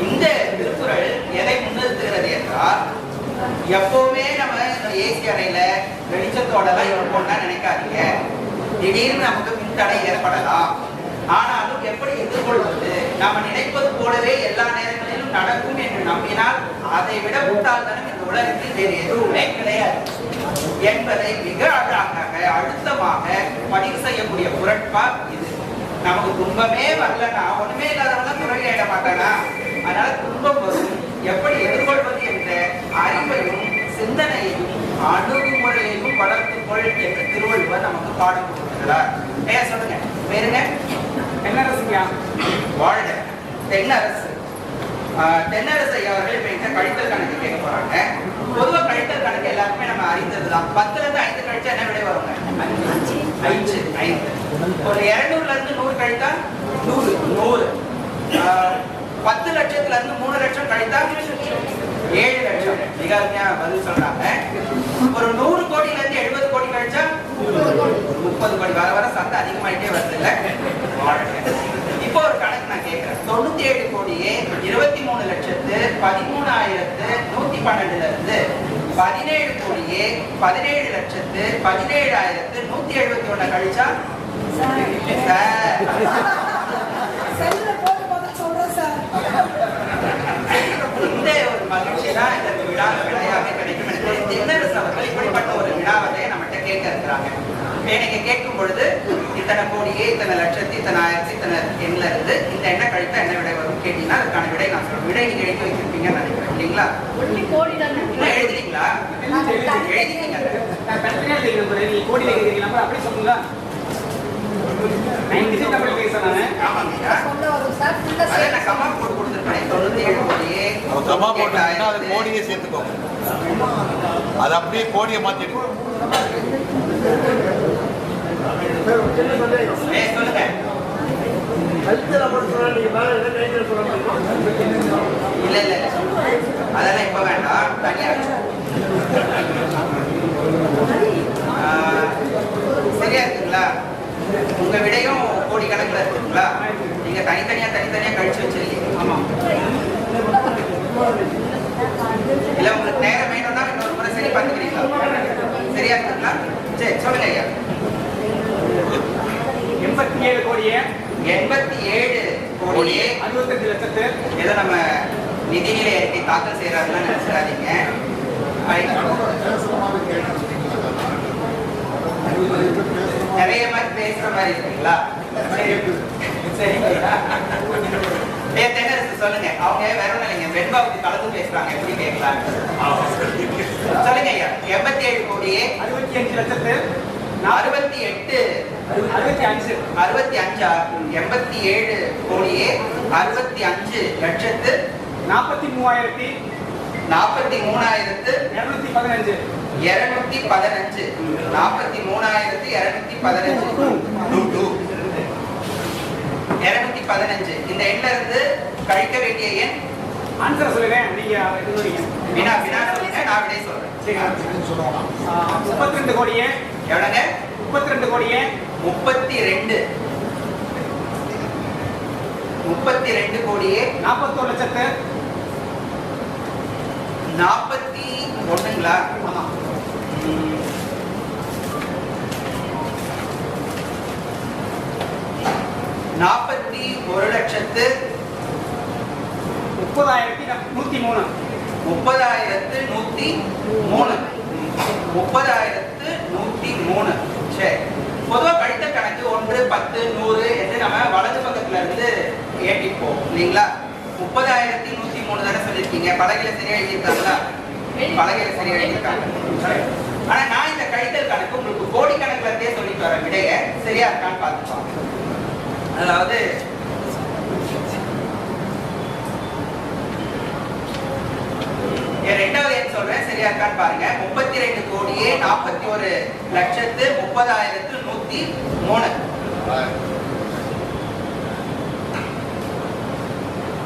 இந்த திருக்குறள் எதை முன்னிறுத்துகிறது என்றால், எப்பவுமே நம்ம ஏசி அறையில வெளிச்சத்தோட எல்லாம் இருப்போம்னா நினைக்காதீங்க. திடீர்னு நமக்கு மின்தடை ஏற்படலாம். ஆனாலும் எப்படி எதிர்கொள்வது? நம்ம நினைப்பது போலவே எல்லா நேரங்களிலும் நடக்கும் என்று நம்பினால் அதை விட முட்டாள்தனம் இந்த உலகத்தில் வேறு எதுவுமே கிடையாது என்பதை மிக அழகாக அழுத்தமாக பதிவு செய்யக்கூடிய குரட்பா இது. நமக்கு துன்பமே வரலன்னா ஒண்ணுமே இல்லாதவங்க துறையிட மாட்டானா? அதனால துன்பம் வரும், எப்படி எதிர்கொள்வது என்ற அறிவையும் சிந்தனையையும் அணுகுமுறையையும் வளர்த்துக்கொள் என்று திருவள்ளுவர் நமக்கு பாடம் கொடுக்கிறார். சொல்லுங்க வேறுங்க. தென்னரசுயா வாழ்க. தென்னரசு. தென்னரசு அவர்கள் இப்ப இந்த கழித்தல் கணக்கு கேட்க போறாங்க. பொதுவா கழித்தல் கணக்கு எல்லாருமே நம்ம அறிந்ததுதான். 10ல இருந்து 5 கழிச்சா என்ன விடை வருங்க? 5. ஒரு 200ல இருந்து 100 கழித்தா 100. 10 லட்சத்துல இருந்து 3 லட்சம் கழித்தா 7 லட்சம். மிக அருமையா பதில் சொல்றாங்க. ஒரு 100 கோடியில இருந்து 70 கோடி கழிச்சா 30 கோடி. வர வர சத்தம் அதிகமாயிட்டே வருது இல்ல? இப்போ ஒரு கணக்கு நான் கேட்கிறேன். 97 கோடியே 23,13,112ல இருந்து 17 கோடியே 17,17,17,171 கழிச்சா இந்த ஒரு மகிழ்ச்சி தான் இதற்கு விடையாக கிடைக்கும். எனக்கு தென்னரசு அவர்கள் இப்படிப்பட்ட ஒரு வினாவதை நம்மகிட்ட கேட்க இருக்கிறாங்க. நீங்க கேட்கும் பொழுது இத்தனை கோடியே இத்தனை லட்சத்தி இத்தனை ஆயிரத்தி இத்தனை எண்ணில இருந்து இந்த எண்ணெய் கழித்தா என்ன விடை வரும் கேட்டீங்கன்னா அதுக்கான விடை நான் சொல்றேன். விடை நீங்க எழுதி வச்சிருப்பீங்கன்னு நினைக்கிறேன் இல்லைங்களா? எழுதுறீங்களா? கோடியை சேர்த்துக்கோங்க. அது அப்படியே கோடியை மாத்திடுங்க. சொல்லுங்க. இல்ல இல்ல அதெல்லாம் இப்ப வேண்டாம், தனியா சரியா இருக்குங்களா? உங்க விடையும் கோடிக்கணக்கில் இருக்குங்களா? நீங்க தனித்தனியா கழிச்சு வச்சிருக்கீங்க. ஆமா இல்ல உங்களுக்கு நேரம் வேணும்னா இன்னொரு முறை சரி பார்த்துக்கிறீங்களா? சரியா இருக்குங்களா? சரி சொல்லுங்க ஐயா. 87 கோடியே 87 கோடியே 65 லட்சத்து ஏதோ நம்ம நிதிநிலை அறிக்கை தாக்கல் செய்யறாருலாம் நினைச்சிடாதீங்க. நிறைய மாதிரி பேசுற மாதிரி இருக்குங்களா? சரிங்களா? தென்னரசு சொல்லுங்க. அவங்க வேற ஒண்ணும் இல்லைங்க, வெண்பாவுக்கு கலந்து பேசுறாங்க, எப்படி கேட்கலாம்? சொல்லுங்க ஐயா. 87 கோடியே 65 லட்சத்து 68 65 65 87 கோடியே 65 லட்சத்து 43,215 215 215 இந்த எண்ணில இருந்து கழிக்க வேண்டிய எண் ஆன்சர் சொல்லுங்க. நீங்க சொல்லுங்க. வினா சொல்லுங்க, நான் விடை சொல்றேன். சரி 32 கோடியே எவ்வளவுங்க? 32 கோடியே 32 கோடியே 41 லட்சத்து 41ங்களா? ஆமா 41 லட்சத்து 30,103 30,103 சரி. பொதுவா கழித்தல் கணக்கு 1 10 100 என்று நம்ம வலது பக்கத்துல இருந்து ஏற்றிப்போம் இல்லைங்களா? 30,103 தானே சொல்லியிருக்கீங்க. பலகையில சரியா எழுதியிருக்காங்களா? பலகையில சரியா எழுதியிருக்காங்க. ஆனா நான் இந்த கழித்தல் கணக்கு உங்களுக்கு கோடி கணக்குல இருந்தே சொல்லிட்டு வரேன். விடைய சரியா இருக்கான்னு பார்த்துப்பாங்க. அதாவது ரெண்டாவது எண் சொல்றேன், சரியா இருக்கான்னு பாருங்க. 32 கோடியே 41 லட்சத்து 30,103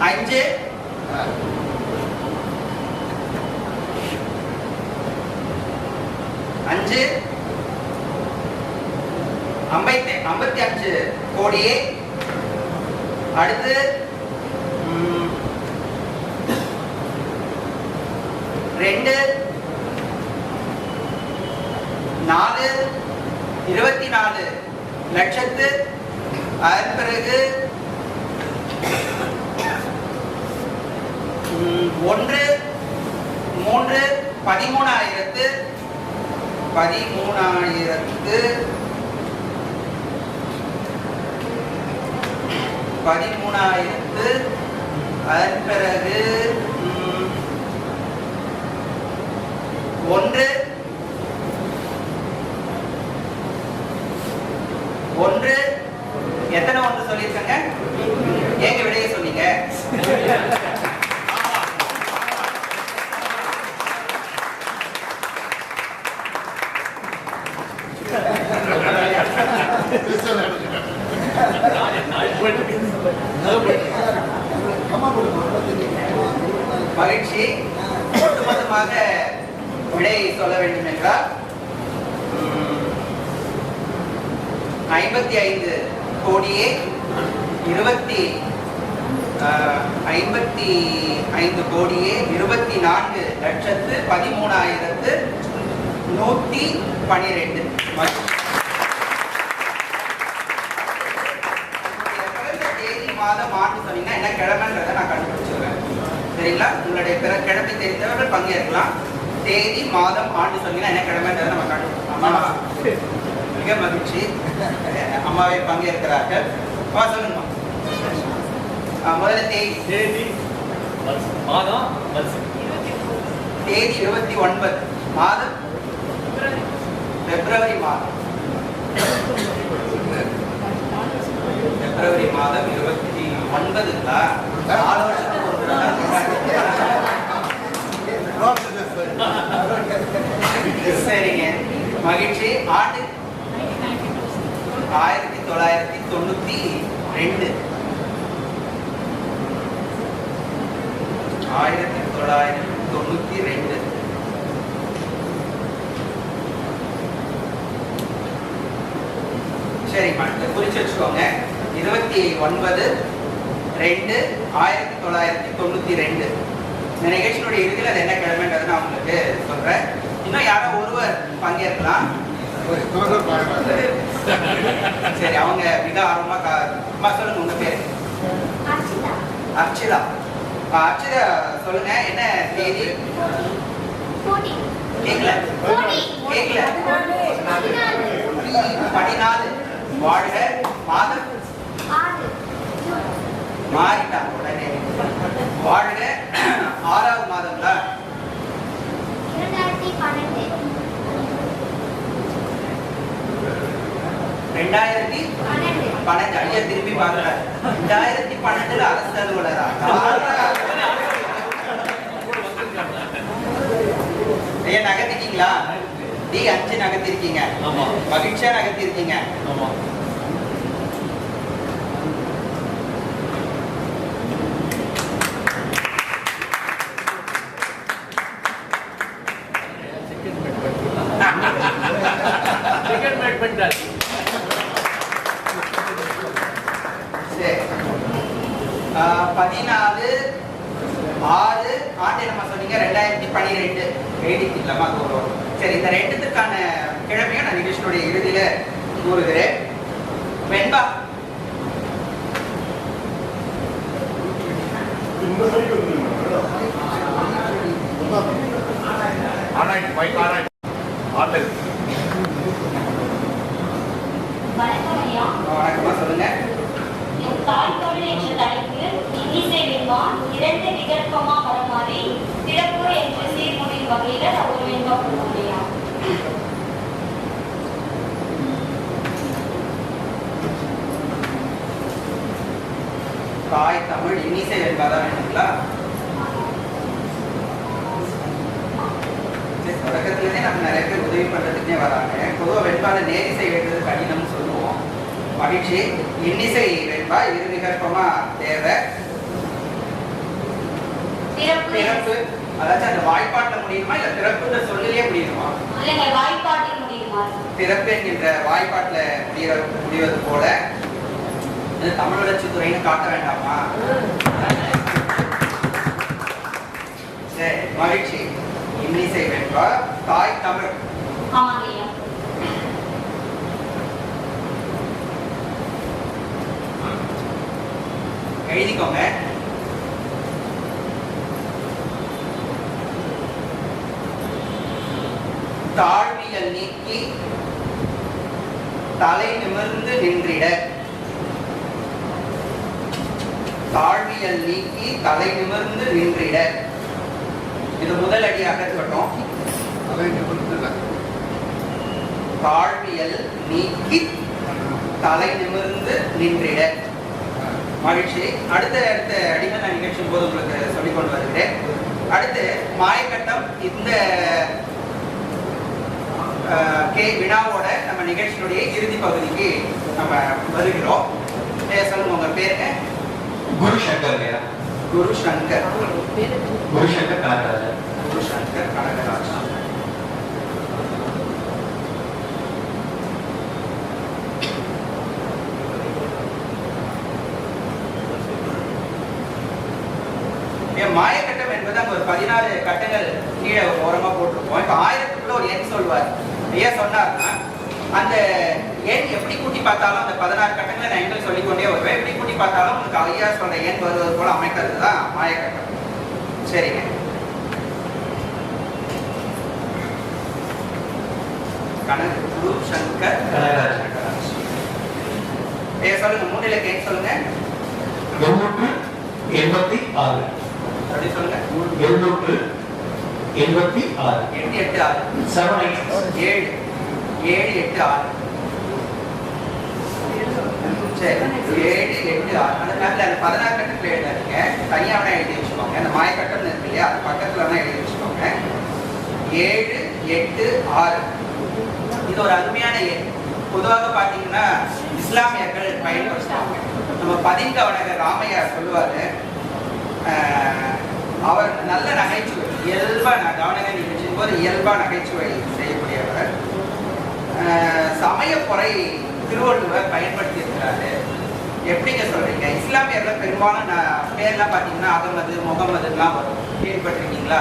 5 55 கோடியே அடுத்து 2 4 24 லட்சத்து அதன் பிறகு 1 3 13,000 அதன் பிறகு 1 எத்தனை 1 சொல்லியிருக்கங்க? ஏங்க விடையே சொன்னீங்க? மகிழ்ச்சி. ஒட்டுமொத்தமாக விடை சொல்ல வேண்டும் என்றால் 55 கோடியே 24 லட்சத்து 13,112. தேதி மாதம் ஆண்டு சொன்னீங்கன்னா என்ன கிழமைன்றதை நான் கண்டுபிடிச்சிடுறேன். சரிங்களா? உங்களுடைய பிற கிழமை தெரிந்தவர்கள் பங்கேற்கலாம். தேதி மாதம் ஆண்டு சொன்னீங்கன்னா என்ன கிழமைன்றதை நம்ம கண்டுபிடிச்சோம். மிக மகிழ்ச்சி, அம்மாவை பங்கேற்கிறார்கள். சொல்லுங்கம்மா. முதல்ல தேதி மாதம் தேதி 29 மாதம் பிப்ரவரி மாதம் 29ங்களா? 4 வருஷத்துக்கு ஒரு சரிங்க. மகிழ்ச்சி. ஆண்டு 1992 1992 சரிம்மா, குறிச்சு வச்சுக்கோங்க. 29/2/1992. இந்த நிகழ்ச்சியினுடைய இறுதியில் அது என்ன கிழமைன்றது நான் உங்களுக்கு சொல்றேன். இன்னும் யாரோ ஒருவர் பங்கேற்கலாம். சரி, அவங்க மிக ஆர்வமா சொல்லுங்க உங்க பேரு. அர்ச்சிதா. அர்ச்சிதா சொல்லுங்க, என்ன தேதி? கேக்கல 14. வாழ்க. மாதம் மாறிட்டாங்க உடனே. வாழ்க 6வது மாதங்களா? 2012. ஐயா திரும்பி பார்க்கிறார். 2012 அரசு அலுவலரா? ஐயா நகர்த்திட்டீங்களா? D5 நகர்த்திருக்கீங்க. மகிழ்ச்சியா நகர்த்திருக்கீங்க. சரி, 14/6 ஆண்டு நம்ம சொன்னீங்க 2012 எழுதிக்கலாமா? சரி, இந்த ரெண்டுத்துக்கான கிழமையும் நான் நிகழ்ச்சியுடைய இறுதியில கூறுகிறேன். வெண்பா வணக்கமா சொல்லுங்க. தாய்த்தொழில் என்ற தலைப்பில் இன்னிசை வெண்பான் 2 விகற்பமா வரமாறி பிறப்பு என்று சீர்முடியும் வகையில ஒரு வெண்பா கொடுக்க முடியும். தாய் தமிழ் இன்னிசை வெண்பாதான் வேணுங்களா? தொடக்கத்துலேருந்தே நம்ம நிறைய பேர் உதவி பண்றதுக்கே வராங்க. பொதுவாக வெண்பால நேரிசை எழுதுறது கடினம்னு சொல்லுவோம். மகிழ்ச்சி. இன்னிசை வெண்பா இரு விகற்பமா தேவை. பிறப்பு அதாச்சும் அந்த வாய்ப்பாட்டுல முடியுமா இல்ல பிறப்புன்ற சொல்லிலே முடியுமா? வாய்ப்பாட்டில் முடியுமா? பிறப்பு என்கின்ற வாய்ப்பாட்டுல முடிவது போல தமிழ் வளர்ச்சித்துறைன்னு காட்ட வேண்டாமா? சரி, மகிழ்ச்சி. இன்னிசை வெண்பா தாய் தமிழ். எழுதிக்கோங்க. தாழ்வியல் நீக்கி தலை நிமிர்ந்து நின்றிட. தாழ்வியல் நீக்கி தலை நிமிர்ந்து நின்றிட. இது முதல் அடியாக இருக்கட்டும். தாழ்வியல் நீக்கி தலை நிமிர்ந்து நின்றிட. மகிழ்ச்சி. அடுத்த அடிமை நான் நிகழ்ச்சி போது உங்களுக்கு சொல்லிக் கொண்டு வருகிறேன். அடுத்து மாயக்கட்டம். இந்த வினாவோட நம்ம நிகழ்ச்சியினுடைய இறுதி பகுதிக்கு நம்ம வருகிறோம். சொல்லுங்க உங்க பேருங்க. குருசங்கர். குருசங்கர். குருசங்கர் கனகராஜன். குருசங்கர் கனகராஜன். மாயக்கட்டம் என்பது அங்க ஒரு 14 கட்டங்கள் கீழே ஓரமா போட்டிருப்போம். இப்ப 1000க்குள்ள ஒரு எண் சொல்வார். ஏன் சொன்னார்னா, அந்த எண் எப்படி கூட்டி பார்த்தாலும் அந்த 16 கட்டங்களை நான் எங்களுக்கு சொல்லிக்கொண்டே வருவேன். எப்படி கூட்டி பார்த்தாலும் உங்களுக்கு ஐயா சொல்ற எண் வருவது போல அமைக்கிறது தான் மாயக்கட்டம். சரிங்க. குரு சங்கர் கனகராஜன். சொல்லுங்க, 3 இலக்க எண் சொல்லுங்க. 886. அப்படி சொல்லுங்க. 786. 886. 7 7 8 6. சரி, 7 8 6. அந்த நேரத்தில் அந்த 16 கட்டத்தில் எழுதாதீங்க. தனியாக வேணா எழுதி வச்சுக்கோங்க. அந்த மாயக்கட்டம் இருக்கு இல்லையா, அது பக்கத்தில் வேணா எழுதி வச்சுக்கோங்க. 7 8 6. இது ஒரு அருமையான எண். பொதுவாக பார்த்தீங்கன்னா இஸ்லாமியர்கள் பயன்படுத்துவாங்க. நம்ம பதின்கவனகர் ராமையா சொல்லுவாரு, அவர் நல்ல நகைச்சுவை, இயல்பா கவனகர் நிகழ்ச்சியின் போது இயல்பா நகைச்சுவை செய்யக்கூடியவர். சமயப்பொறை திருவள்ளுவர் பயன்படுத்தி இருக்கிறாரு. எப்படிங்க சொல்றீங்க? இஸ்லாமியர்கள் பெரும்பாலும் பேர்லாம் பார்த்தீங்கன்னா அகமது முகமதுலாம் வரும். கேள்விப்பட்டிருக்கீங்களா?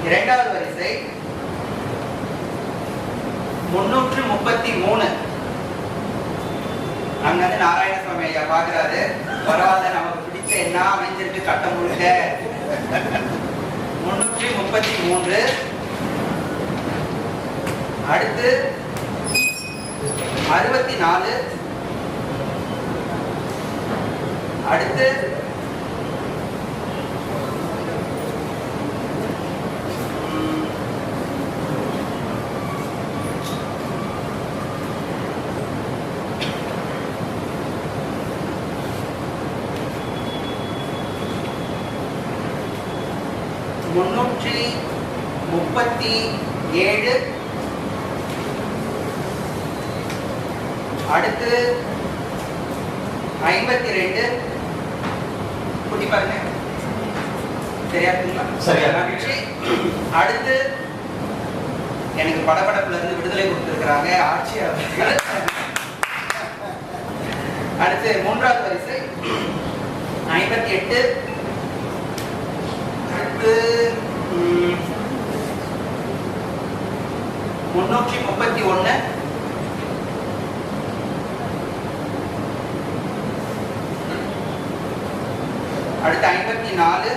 இரண்டாவது வரிசை 333. அங்க வந்து நாராயணசுவாமி ஐயா பாக்குறாரு, பரவாயில்ல நமக்கு பிடிச்ச என்ன அமைஞ்சிருக்கு கட்ட முழுக்க. 333. அடுத்து 64. அடுத்து 337. அடுத்து 52. குட்டி பாருங்க, சரியா இருக்குங்களா? சரியா. மகிழ்ச்சி. அடுத்து எனக்கு படபடப்புல இருந்து விடுதலை கொடுத்திருக்கிறாங்க ஆட்சியாளர்கள். அடுத்து மூன்றாவது வரிசை 58. அடுத்து 331. அடுத்து 54.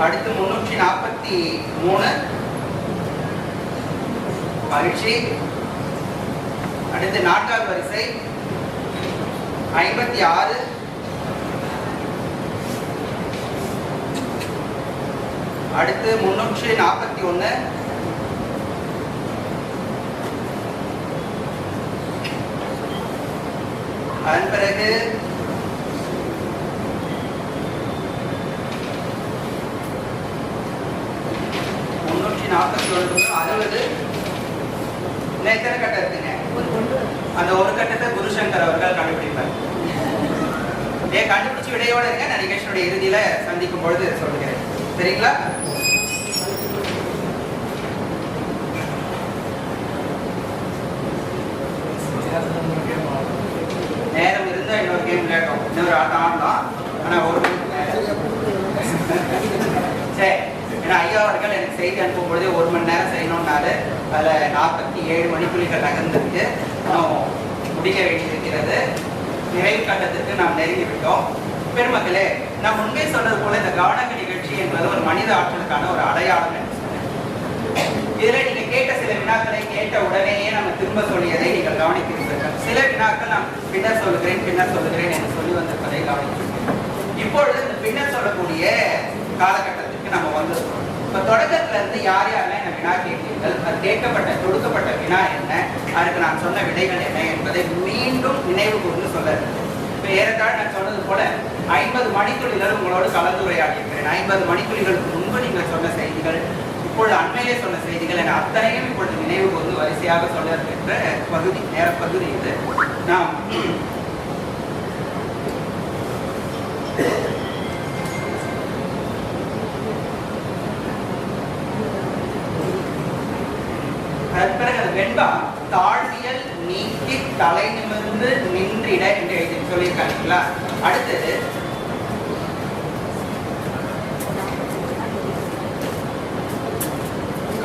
அடுத்து 343. மகிழ்ச்சி. அடுத்து நான்காவது வரிசை 56. அடுத்து 341. அதன் பிறகு 341 60. எத்தனை கட்டம் இருக்குங்க? அந்த ஒரு கட்டத்தை குருசங்கர் அவர்கள் கண்டுபிடிப்பார். கண்டுபிடிச்சு விடையோட இருங்க. நான் நிகழ்ச்சியுடைய இறுதியில சந்திக்கும் பொழுது சொல்லுகிறேன். சரிங்களா? நேரம் இருந்தா இன்னொரு கேம் விளையாட்டோம். இன்னொரு ஆட்டம் ஆடலாம். ஆனா ஒரு சரி. ஏன்னா ஐயா அவர்கள் எனக்கு செய்தி அனுப்பும் பொழுது 1 மணி நேரம் செய்யணும்னாரு. அதில் 47 மணிப்புள்ளிகள் நகர்ந்திருக்கு. முடிக்க வேண்டியிருக்கிறது. நிறைவு கட்டத்திற்கு நாம் நெருங்கி விட்டோம். பெருமக்களே, நான் முன்பே சொன்னது போல இந்த கவனங்க நிகழ்ச்சி என்பது ஒரு மனித ஆற்றலுக்கான ஒரு அடையாளம் என்று சொன்னேன். இதுல நீங்க கேட்ட சில வினாக்களை கேட்ட உடனேயே நம்ம திரும்ப சொல்லியதை நீங்கள் கவனிக்கிறீர்கள். சில வினாக்கள் நான் பின்னர் சொல்லுகிறேன் என்று சொல்லி வந்திருப்பதை கவனிக்கிறேன். இப்பொழுது இந்த பின்னர் சொல்லக்கூடிய காலகட்டத்திற்கு நம்ம வந்துருக்கோம். இப்ப தொடக்கத்துல இருந்து யார் யாரெல்லாம் என்ன வினா கேட்டீர்கள், அது கொடுக்கப்பட்ட வினா என்ன, அதுக்கு நான் சொன்ன விடைகள் என்ன என்பதை மீண்டும் நினைவு கூர்ந்து சொல்ல. இப்ப ஏறத்தாழ நான் சொன்னது போல 50 மணித்துளிகள் உங்களோடு கலந்துரையாடி இருக்கிறேன். 50 மணித்துளிகளுக்கு முன்பு நீங்கள் சொன்ன செய்திகள், இப்பொழுது அண்மையிலே சொன்ன செய்திகள் என அத்தனையும் இப்பொழுது நினைவு கூர்ந்து வரிசையாக சொல்ல இருக்கின்ற பகுதி, நேர பகுதி இது. நாம் வெண்பா தாழ்வியல் நீக்கி தலை நிமிர்ந்து நின்றிட என்று எழுதி சொல்லியிருக்காங்களா. அடுத்தது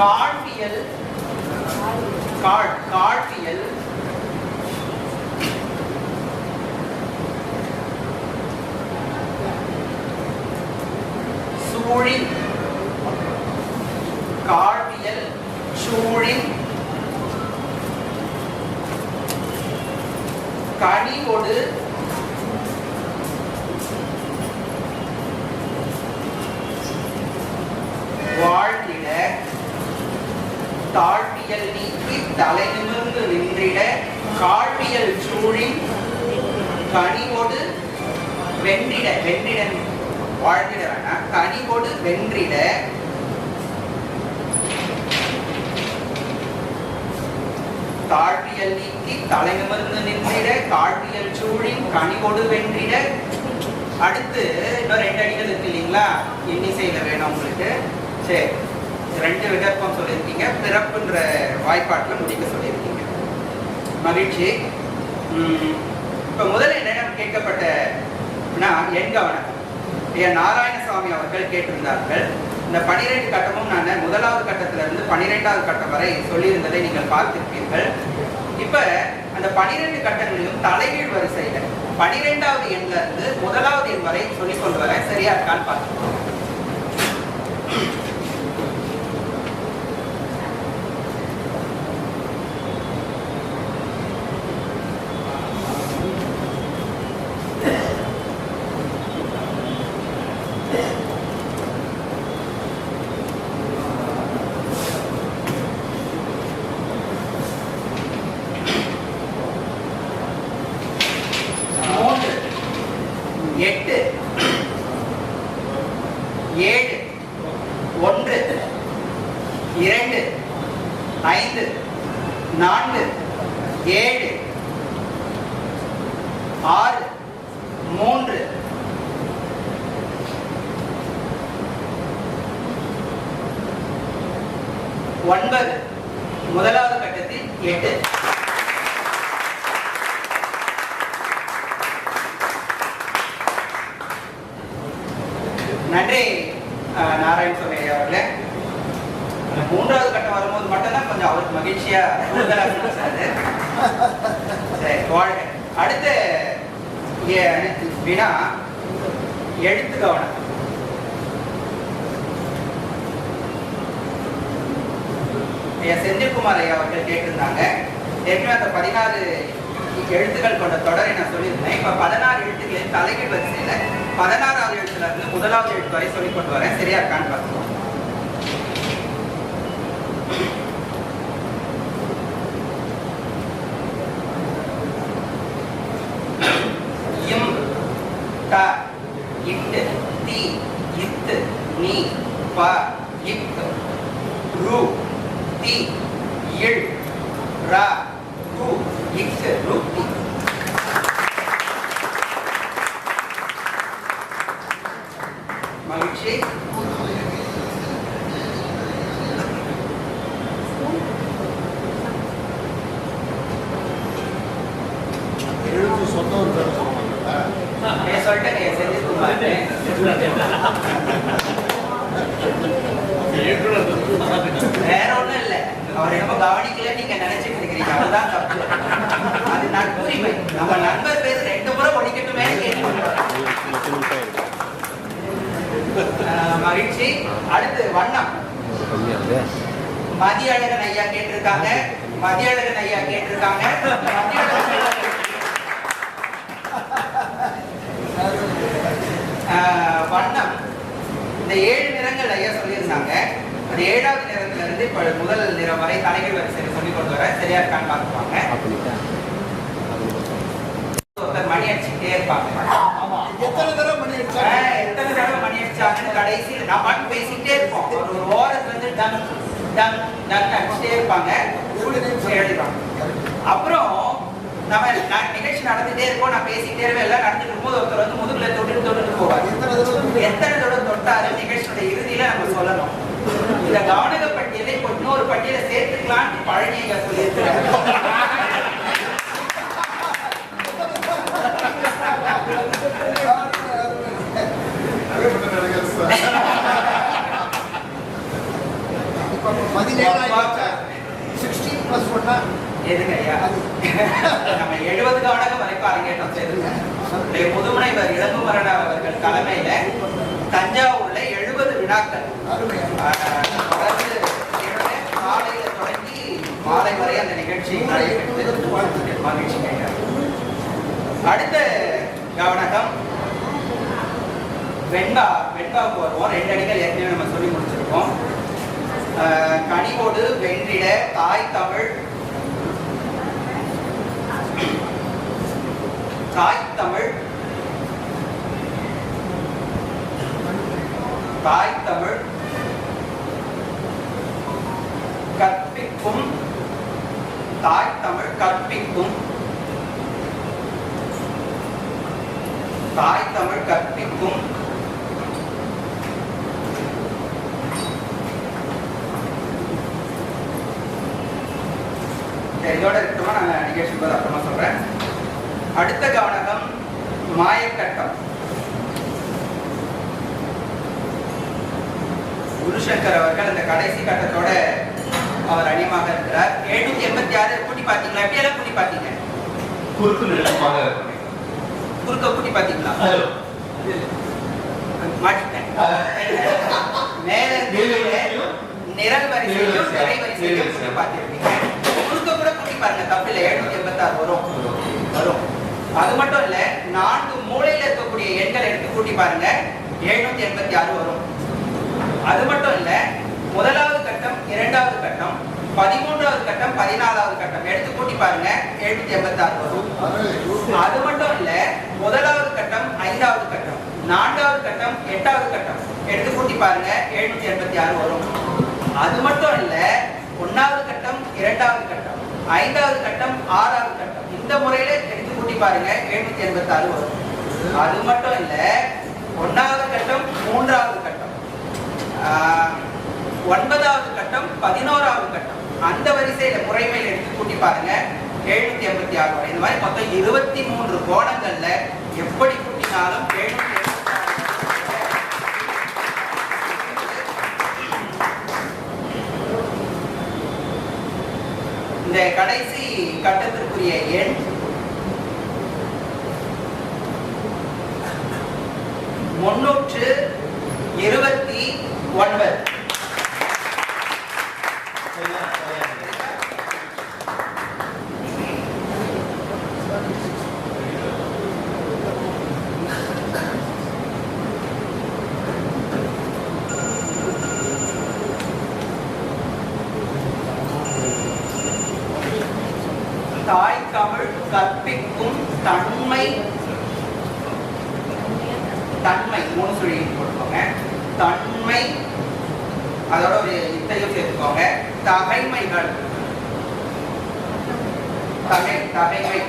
காழ்வியல் சூழின் காழ்வியல் சூழின் கனிவொடு வாழ்ந்திட தாழ்வியல் நீக்கி தலை நிமிர்ந்து நின்றிட காழ்வியல் சூழின் கனிவொடு வென்றிட வாழ்ந்திட வேணாம், கனிவொடு வென்றிட தாழ்வியல் நீக்கி தலை நிமிர்ந்து நின்றிட காழ்வியல் சூழின் கனிவொடு வென்றிட. அடுத்து இன்னும் 2 அடிகள் இருக்கு இல்லைங்களா, இன்னிசையில வேணும் உங்களுக்கு. சரி, 2 விகற்பம் சொல்லியிருக்கீங்க, பிறப்புன்ற வாய்ப்பாட்டில் முடிக்க சொல்லியிருக்கீங்க. மகிழ்ச்சி. இப்ப முதல்ல என்னிடம் கேட்கப்பட்டனா என் கவனம் நாராயணசாமி அவர்கள் கேட்டிருந்தார்கள். இந்த 12 கட்டமும் நான் 1வது கட்டத்தில இருந்து 12வது கட்டம் வரை சொல்லியிருந்ததை நீங்கள் பார்த்திருப்பீர்கள். இப்ப அந்த 12 கட்டங்களிலும் தலைகீழ் வரிசையில 12வது எண்ல இருந்து 1வது எண் வரை சொல்லிக் கொண்டு வர சரியா இருக்கான்னு பார்த்துக்கோங்க. முதலாவது கட்டத்தில் 8. நன்றி நாராயணசாமி அவர்களே. 3வது கட்டம் வரும்போது மட்டும்தான் கொஞ்சம் அவருக்கு மகிழ்ச்சியா வாழ்க. அடுத்த வினா எழுத்து கவனம். செந்தில்குமார் ஐயா அவர்கள் கேட்டிருந்தாங்க. ஏற்கனவே அந்த 14 எழுத்துக்கள் கொண்ட தொடரை நான் சொல்லியிருந்தேன். இப்ப 16 எழுத்துக்களில் தலைகீழ் வரிசையில 16வது எழுத்துல இருந்து 1வது எழுத்து வரை சொல்லிக் கொண்டு வரேன். சரியா இருக்கான்னு பார்த்துக்கோங்க. இம் ட இட்டு தி இத்து நீ ப இக் ரு தி இல் ர கு இக் ருத்தி. மகிழ்ச்சி. எழுத்து சொந்த ஒரு பேர் சொல்லுவாங்கல்ல, சொல்லிட்டேன் செஞ்சு வேற ஒண்ணும் இல்ல. அவர் என்னமோ கவனிக்கல நீங்க நினைச்சிட்டு இருக்கிறீங்க, அதுதான் தப்பு. அது நட்புரிமை. நம்ம நண்பர் பேர் 2 முறை ஒழிக்கட்டுமே மகிழ்ச்சி. அடுத்து வண்ணம். மதியழகன் ஐயா கேட்டிருக்காங்க. மதியழகன் ஐயா கேட்டிருக்காங்க. வண்ணம் இந்த 7 நிறங்கள் ஐயா சொல்லியிருந்தாங்க. அந்த 7வது நிறத்துல இருந்து இப்ப முதல் நிறம் வரை தலைகள் வரிசையில் சொல்லி கொண்டு வர சரியா இருக்கான்னு பார்த்துப்பாங்க. ஒருத்தர் மணி அடிச்சுட்டே இருப்பாங்க. எத்தனை தடவை மணி அடிச்சா எத்தனை தடவை மணி அடிச்சாங்கன்னு கடைசியில் நான் பாட்டு பேசிக்கிட்டே இருப்போம். ஒரு ஓரத்துல இருந்து டன் டன் டன் அடிச்சுட்டே இருப்பாங்க. எழுதிடுவாங்க. அப்புறம் நம்ம நிகழ்ச்சி நடந்துட்டே இருக்கோம், நான் பேசிக்கிட்டே இருப்பேன். எல்லாம் நடந்துட்டு இருக்கும்போது ஒருத்தர் வந்து முதுகுல தொட்டு போவார். எத்தனை தடவை தொட்டாரு நிகழ்ச்சியோட இறுதியில நம்ம சொல்லணும். இந்த கவனக பட்டியலை இப்போ இன்னொரு பட்டியலை சேர்த்துக்கலான்னு பழனி ஐயா சொல்லியிருக்கிறாங்க. எதுங்க ஐயா நம்ம 70 கவனகம் வரைக்கும் அரங்கேற்றம் செய்திருக்கோம். முதுமுனைவர் இளங்குமரன் அவர்கள் தலைமையில தஞ்சாவூர்ல 70 வினாக்கள் தொடர்ந்து காலையில தொடங்கி மாலை வரை அந்த நிகழ்ச்சி மகிழ்ச்சி. அடுத்த கவனகம் வெண்பாவுக்கு வருவோம். 2 அடிகள் ஏற்கனவே நம்ம சொல்லி முடிச்சிருக்கோம். கனிவோடு வென்றிட தாய் தமிழ் கற்பிக்கும் தாய் தமிழ் கற்பிக்கும் இதோட இருக்கமா நான் நிகழ்ச்சி அப்புறமா சொல்றேன். அடுத்த கவனகம் மாயக்கட்டம். குருசங்கர் அவர்கள் அந்த கடைசி கட்டத்தோட அவர் அணியமாக இருக்கிறார். 786 கூட்டி பாத்தீங்களா? எப்படி எல்லாம் கூட்டி பாத்தீங்க? குறுக்கு நிலமாக குறுக்க கூட்டி பாத்தீங்களா? மாட்டிட்டேன். மேல நிரல் வரிசையிலும் திரை வரிசையிலும் கூட்டி பார்த்திருப்பீங்க. குறுக்க கூட கூட்டி பாருங்க, தப்பு இல்லை. 786 வரும். அது மட்டும் இல்ல, 4 மூலையில இருக்கக்கூடிய எண்களை எடுத்து கூட்டி பாருங்க, 786 வரும். அது மட்டும் இல்ல, முதலாவது கட்டம், 2வது கட்டம், 13வது கட்டம், 14வது கட்டம் எடுத்து கூட்டி பாருங்க, 786 வரும். அது மட்டும் இல்ல, முதலாவது கட்டம், 5வது கட்டம், 4வது கட்டம், 8வது கட்டம் எடுத்து கூட்டி பாருங்க, 786 வரும். அது மட்டும் இல்ல, 1வது கட்டம், 2வது கட்டம், 5வது கட்டம், 6வது கட்டம் இந்த முறையில எடுத்து கூட்டி பாருங்க, 786 வரும். அது மட்டும் இல்ல, 1வது கட்டம், 3வது கட்டம், 9வது கட்டம், 11வது கட்டம் அந்த வரிசையில முறைமையில் எடுத்து கூட்டி பாருங்க, 786 வரும். இந்த மாதிரி மொத்தம் 23 கோணங்கள்ல எப்படி கூட்டினாலும் 786. இந்த கடைசி கட்டத்திற்குரிய எண் 329. அதோட ஒரு இத்தையும் சேர்த்துக்கோங்க. தகைமைகள், தகைமைகளை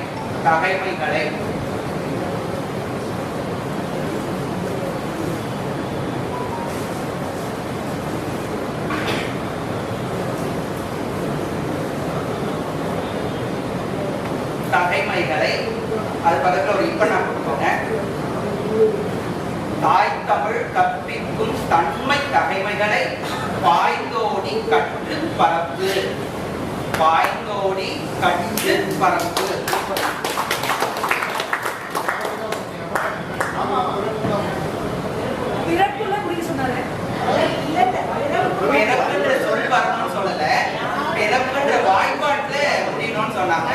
அது பக்கத்துல ஒரு இப்ப நான் கொடுப்போங்க. தாய் தமிழ் கற்பிக்கும் தன்மை தகைமைகளை பாய்ந்தோடி கற்று பரப்பு. பாய்ந்தோடி கற்று பரப்பு. பிறப்புன்ற சொல் வரணும்னு சொல்லல, பிறப்புன்ற வாய்ப்பாட்டுல முடியணும்னு சொன்னாங்க.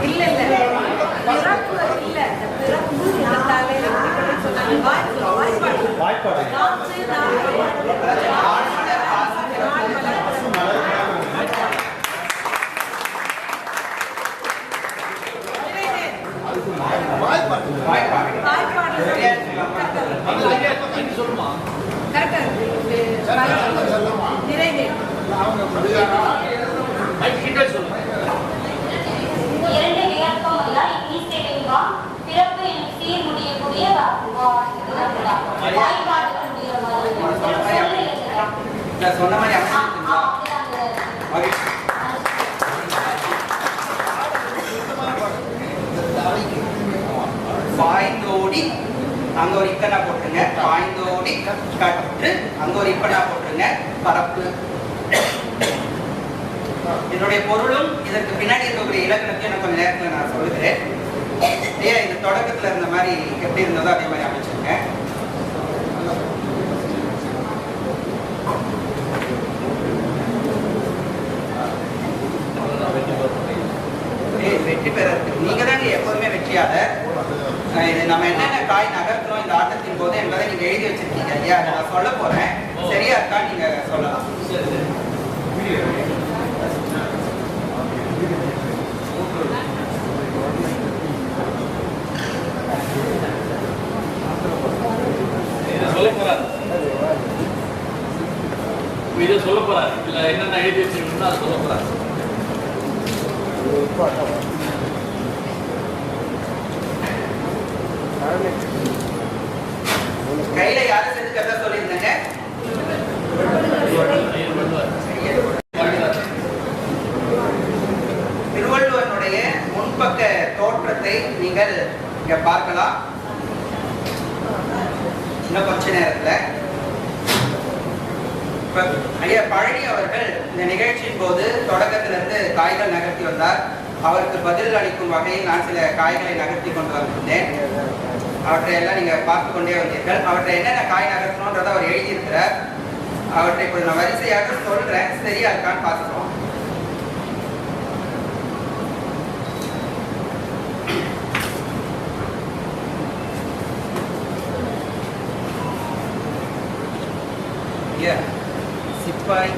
இல்ல இல்ல பிறப்பு இல்ல பிறப்பு தலையில சொன்னாங்க. வாய்ப்பாடு இரண்டு விகற்பமல்ல இனிசை வெண்பா பிறப்பு எனும் சீர் முடியக்கூடிய வாய்ப்பாடுகளுடைய சொன்ன மாதிரி பாய்ந்தோடி அங்க ஒரு இக்கனா போட்டுருங்க. பாய்ந்தோடி கற்று அங்க ஒரு இப்பனா போட்டுருங்க. பரப்பு. இதனுடைய பொருளும் இதற்கு பின்னாடி இருக்கக்கூடிய இலக்கணத்தையும் நான் கொஞ்சம் நேரத்துல நான் சொல்லுகிறேன். ஐயா இந்த தொடக்கத்துல இருந்த மாதிரி எப்படி இருந்ததோ அதே மாதிரி அமைச்சிருக்கேன். வெற்றி பெற நீங்க தாங்க எப்போதுமே வெற்றியாளர். இது நம்ம என்னென்ன காய் நகர்த்தணும் இந்த ஆட்டத்தின் போது என்பதை நீங்க எழுதி வச்சிருக்கீங்க ஐயா. அதை நான் சொல்ல போறேன். சரியா இருக்கா நீங்க சொல்லலாம். இதை சொல்ல போறாரு இல்ல என்னென்ன எழுதி வச்சிருக்கீங்கன்னா அதை சொல்ல போறாரு. கையில யாரும் செஞ்சுக்கிறதா சொல்லியிருந்தேங்க. திருவள்ளுவனுடைய முன்பக்க தோற்றத்தை நீங்கள் இங்க பார்க்கலாம். இன்னும் கொஞ்ச நேரத்துல ஐயா பழனி அவர்கள் இந்த நிகழ்ச்சியின் போது தொடக்கத்திலிருந்து காய்கள் நகர்த்தி வந்தார். அவருக்கு பதில் அளிக்கும் வகையில் நான் சில காய்களை நகர்த்தி கொண்டு வந்திருந்தேன். அவற்றை எல்லாம் நீங்க பார்த்து கொண்டே வந்தீர்கள். அவற்றை என்னென்ன காய் நகர்த்தணும்ன்றதை அவர் எழுதியிருக்கிறார். அவற்றை இப்போது நான் வரிசையாக சொல்றேன். சரியா இருக்கான்னு பார்த்துக்கோம். சிப்பாய்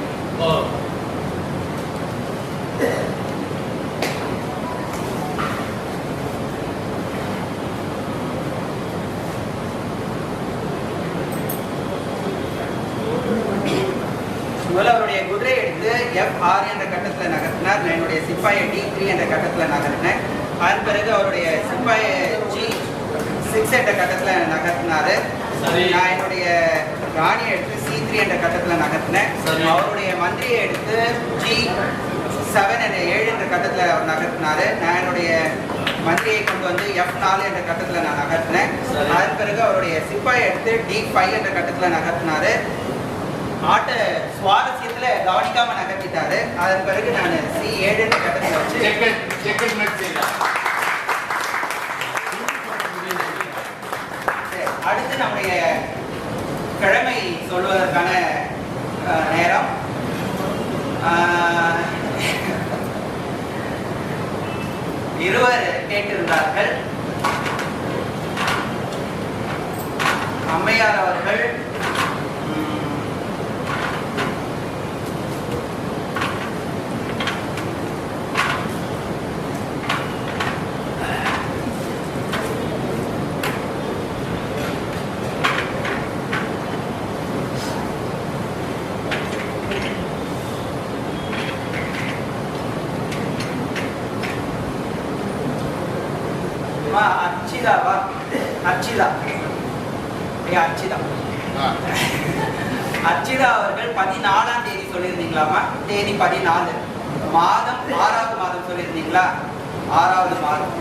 அவருடைய குதிரை எடுத்து F6 என்ற கட்டத்தில் நகர்த்தினார். நான் என்னுடைய சிப்பாயை D3 என்ற கட்டத்தில் நகர்த்தினேன். அதன் பிறகு அவருடைய சிப்பாயை G6 என்ற கட்டத்தில் நகர்த்தினாரு. நான் என்னுடைய ராணியை எடுத்து C3 என்ற கட்டத்தில் நகர்த்தினேன். அவருடைய மந்திரியை எடுத்து G7 என்ற 7 என்ற கட்டத்தில் அவர் நகர்த்தினாரு. நான் என்னுடைய மந்திரியை கொண்டு வந்து F4 என்ற கட்டத்தில் நான் நகர்த்தினேன். அதன் பிறகு அவருடைய சிப்பாயை எடுத்து D5 என்ற கட்டத்தில் நகர்த்தினாரு. ஆட்ட சுவாரஸ்யத்துல கவனிக்காம நகர்த்திட்டாரு. அதன் பிறகு நான் C7 என்ற கட்டத்தில் வச்சு அடுத்து நம்முடைய கிழமை சொல்வதற்கான நேரம். இருவர் கேட்டிருந்தார்கள். அம்மையார் அவர்கள் இருக்கக்கூடிய அர்ச்சிதா. அர்ச்சிதா அவர்கள் 14ஆம் தேதி சொல்லியிருந்தீங்களாமா? தேதி 14, மாதம் 6வது மாதம் சொல்லியிருந்தீங்களா? 6வது மாதம்.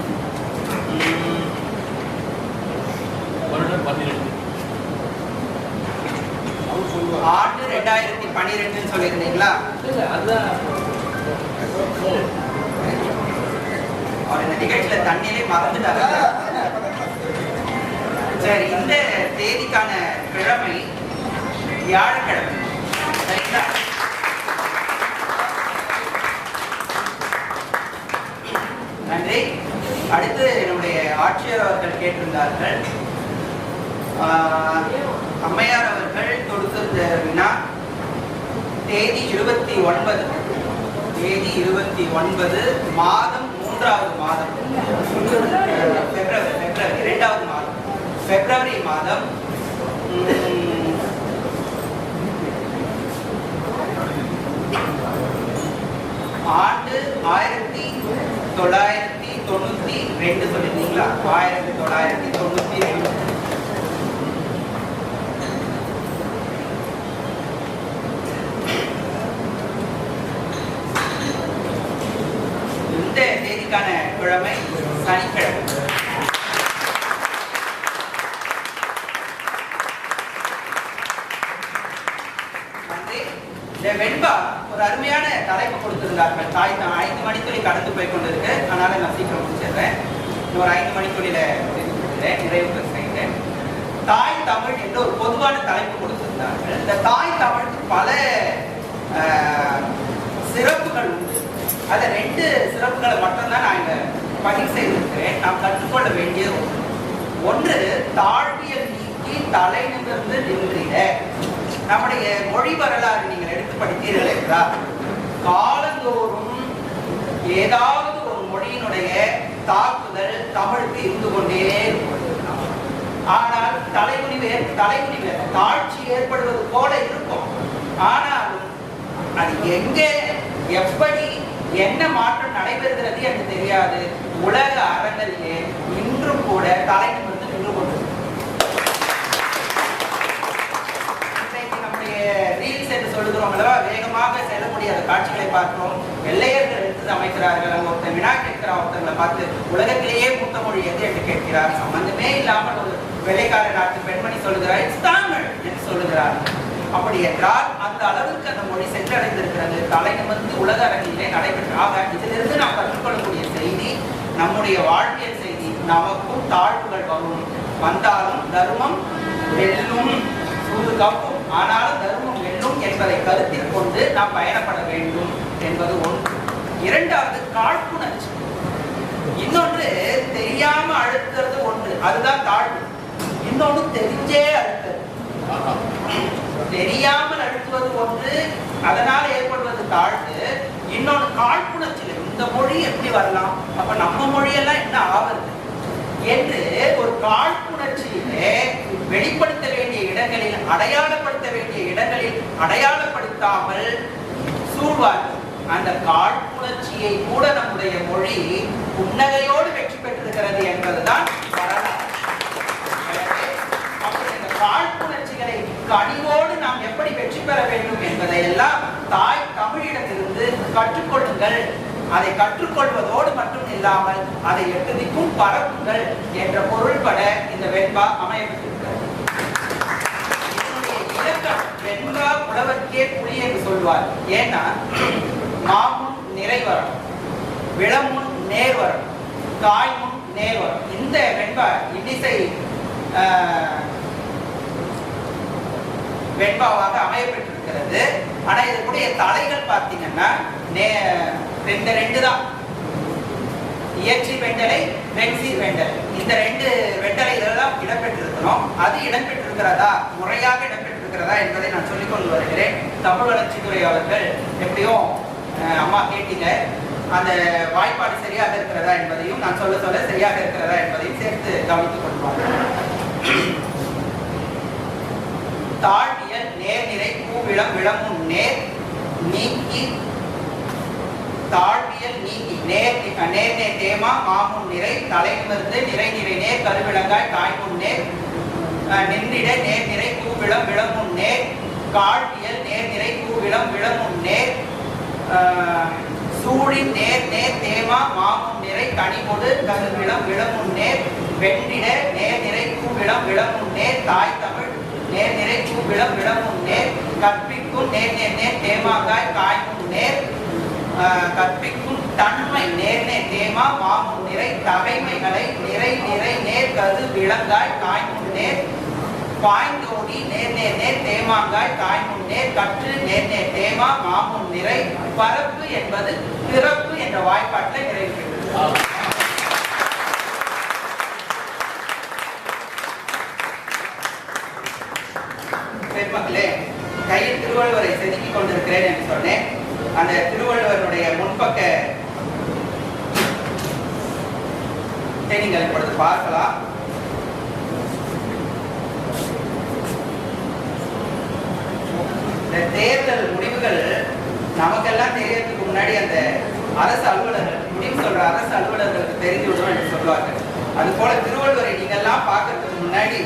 வருடம் 12. ஆண்டு 2012 சொல்லியிருந்தீங்களா? அதுதான் அவர் இந்த நிகழ்ச்சியில தண்ணியிலே மறந்துட்டாரு. சரி, இந்த தேதிக்கான கிழமை வியாழக்கிழமை. சரிங்களா? நன்றி. அடுத்து நம்முடைய ஆட்சியர் அவர்கள் கேட்டிருந்தார்கள். அம்மையார் அவர்கள் தொடுத்திருந்த வினா தேதி 29, தேதி 29, மாதம் 3வது மாதம், பிப்ரவரி 2வது மாதம், பிப்ரவரி மாதம். ஆண்டு 1992 சொல்லிருந்தீங்களா? 1992. இந்த தேதிக்கான கிழமை சனிக்கிழமை. இந்த வெண்பா ஒரு அருமையான தலைப்பு கொடுத்திருந்தார்கள். தாய் 5 மணித்துளி கடந்து போய் கொண்டிருக்கு, அதனால நான் சீக்கிரம் முடிச்சிடுறேன். ஒரு 5 மணித்துளியில நிறைவு செய்கிறேன். தாய் தமிழ் என்று ஒரு பொதுவான தலைப்பு கொடுத்திருந்தார்கள். இந்த தாய் தமிழுக்கு பல சிறப்புகள் உண்டு. அதை 2 சிறப்புகளை மட்டும்தான் நான் இங்க பதிவு செய்திருக்கிறேன். நாம் கற்றுக்கொள்ள வேண்டியது ஒன்று, தாழ்வியல் நீக்கி தலை நிமிர்ந்து நின்றிட. நம்முடைய மொழி வரலாறு நீங்கள் எடுத்து படித்தீர்கள் என்றால் காலந்தோறும் ஏதாவது ஒரு மொழியினுடைய தாக்குதல் தமிழுக்கு இருந்து கொண்டே இருக்கும். ஆனால் தலைமுடிவு தாழ்ச்சி ஏற்படுவது போல இருக்கும். ஆனாலும் அது எங்கே, எப்படி, என்ன மாற்றம் நடைபெறுகிறது என்று தெரியாது. உலக அரங்கிலே இன்றும் கூட தலை நிமிர்ந்து நின்று கொண்டிருக்கிறது. ரீல்ஸ் என்று சொல்லுகிறோம் அல்லவா, வேகமாக செல்ல முடியாத காட்சிகளை பார்க்கிறோம். வெள்ளையர்கள் எடுத்து அமைக்கிறார்கள். அங்க ஒருத்தர் வினா கேட்கிறார், ஒருத்தர்களை பார்த்து உலகத்திலேயே மூத்த மொழி எது என்று கேட்கிறார். சம்பந்தமே இல்லாமல் ஒரு வெள்ளைக்கார நாட்டு பெண்மணி சொல்லுகிறார் தமிழ் என்று சொல்லுகிறார். அப்படி என்றால் அந்த அளவுக்கு அந்த மொழி சென்றடைந்திருக்கிறது. தலை நிமிர்ந்து உலக அரங்கிலே நடைபெற்றாக இதிலிருந்து நாம் கற்றுக்கொள்ளக்கூடிய செய்தி நம்முடைய வாழ்வியல் செய்தி. நமக்கும் தாழ்வுகள் வந்தாலும் தர்மம் வெல்லும், சூது காப்பும், ஆனாலும் தர்மம் வெல்லும் என்பதை கருத்தில் கொண்டு நாம் பயணப்பட வேண்டும் என்பது ஒன்று. இரண்டாவது, காழ்ப்புணர்ச்சி. இன்னொன்று தெரியாம அழுத்துறது ஒன்று, அதுதான் தாழ்வு. இன்னொன்று தெரிஞ்சே அழுத்துறது. தெரியாமல் அழுத்துவது ஒன்று, அதனால் ஏற்படுவது தாழ்வு. இன்னொன்று காழ்ப்புணர்ச்சியில் இந்த மொழி எப்படி வரலாம், அப்ப நம்ம மொழியெல்லாம் என்ன ஆவது என்று ஒரு காழ்ப்புணர்ச்சியிலே வெளிப்படுத்த வேண்டிய இடங்களில், அடையாளப்படுத்த வேண்டிய இடங்களில் அடையாளப்படுத்தாமல் சூழ்வார்கள். அந்த காழ்ப்புணர்ச்சியை கூட நம்முடைய மொழி புன்னகையோடு வெற்றி பெற்றிருக்கிறது என்பதுதான் வரலாறு. அப்படி இந்த காழ்ப்புணர்ச்சிகளை கனிவோடு நாம் எப்படி வெற்றி பெற வேண்டும் என்பதை எல்லாம் தாய் தமிழிடமிருந்து கற்றுக்கொள்ளுங்கள். அதை கற்றுக்கொள்வதோடு மட்டும் இல்லாமல் அதை எட்டுதிக்கும் பரப்புங்கள் என்ற பொருள்பட இந்த வெண்பா அமையப்பட்டிருக்கிறது. இதனுடைய இலக்கம் வெண்பா புலவர்க்கே புலி என்று சொல்வார். ஏன்னா மாமுன் நிறைவரம், விளமுன் நேர்வரம், தாய்முன் நேர்வரம். இந்த வெண்பா இன்னிசை வெண்பாவாக அமையப்பட்டிருக்கிறது. ஆனா இதனுடைய தலைகள் பார்த்தீங்கன்னா ரெண்டு தான். இயற்றி வெண்டலை, வெண்சீர் வெண்டலை, இந்த 2 வெண்டலைகள் தான் இடம்பெற்றிருக்கிறோம். அது இடம்பெற்றிருக்கிறதா, முறையாக இடம்பெற்றிருக்கிறதா என்பதை நான் சொல்லிக் கொண்டு வருகிறேன். தமிழ் வளர்ச்சித்துறை அவர்கள் எப்படியும் அம்மா கேட்டீங்க, அந்த வாய்ப்பாடு சரியாக இருக்கிறதா என்பதையும் நான் சொல்ல சொல்ல சரியாக இருக்கிறதா என்பதையும் சேர்த்து கவனித்துக் கொள்வாங்க. தாழ்வியல் நேர்நிறை பூவிளம் விளமுன் நேர் நீக்கி, தாழ்வியல் நீக்கி நேர் தேமா மாமுன் நிறை தலை நிமிர்ந்து நிறை நிறை நேர் கருவிளங்காய் தாய்முன் நேர் நின்றிட நேர்நிறை கூவிளம் விளமுன்னே காட்டியல் நேர்நிறை கூவிளம் விளமுன்னே சூழின் நேர் நேர் தேமா மாமுன் நிறை கனிமொடு கருவிளம் விளமுன்னே வெண்டிட நேர்நிறை கூவிளம் விளமுன்னே தாய் தமிழ் நேர்நிறை கூவிளம் விளமுன்னே கற்பிக்கும் நேர் நேர் நேர் தேமாங்காய் காய்முன்னேர் கற்பிக்கும் தன்மை நேர்நே தேமா மாமுன் நிறை தகைமைகளை நிறை நிறை நேர் கரு விளங்காய் காய்முன்னேர் பாய்ந்தோடி நேர்நே நேர் தேமாங்காய் காய்முன்னேர் கற்று நேர்நே தேமா மாமுன் நிறை பரப்பு என்பது பிறப்பு என்ற வாய்ப்பாட்டில் நிறைவு பெற்றது. பெருமக்களே, கையில் திருவள்ளுவரை செதுக்கிக் கொண்டிருக்கிறேன் என்று சொன்னேன். அந்த திருவள்ளுவருடைய முன்பக்க நீங்கள் இப்பொழுது பார்க்கலாம். இந்த தேர்தல் முடிவுகள் நமக்கெல்லாம் தெரியறதுக்கு முன்னாடி அந்த அரசு அலுவலர்கள் முடிவு சொல்ற அரசு அலுவலர்களுக்கு தெரிஞ்சு விடும் என்று சொல்லுவார்கள். அது போல திருவள்ளுவரை நீங்க எல்லாம் பார்க்கறதுக்கு முன்னாடி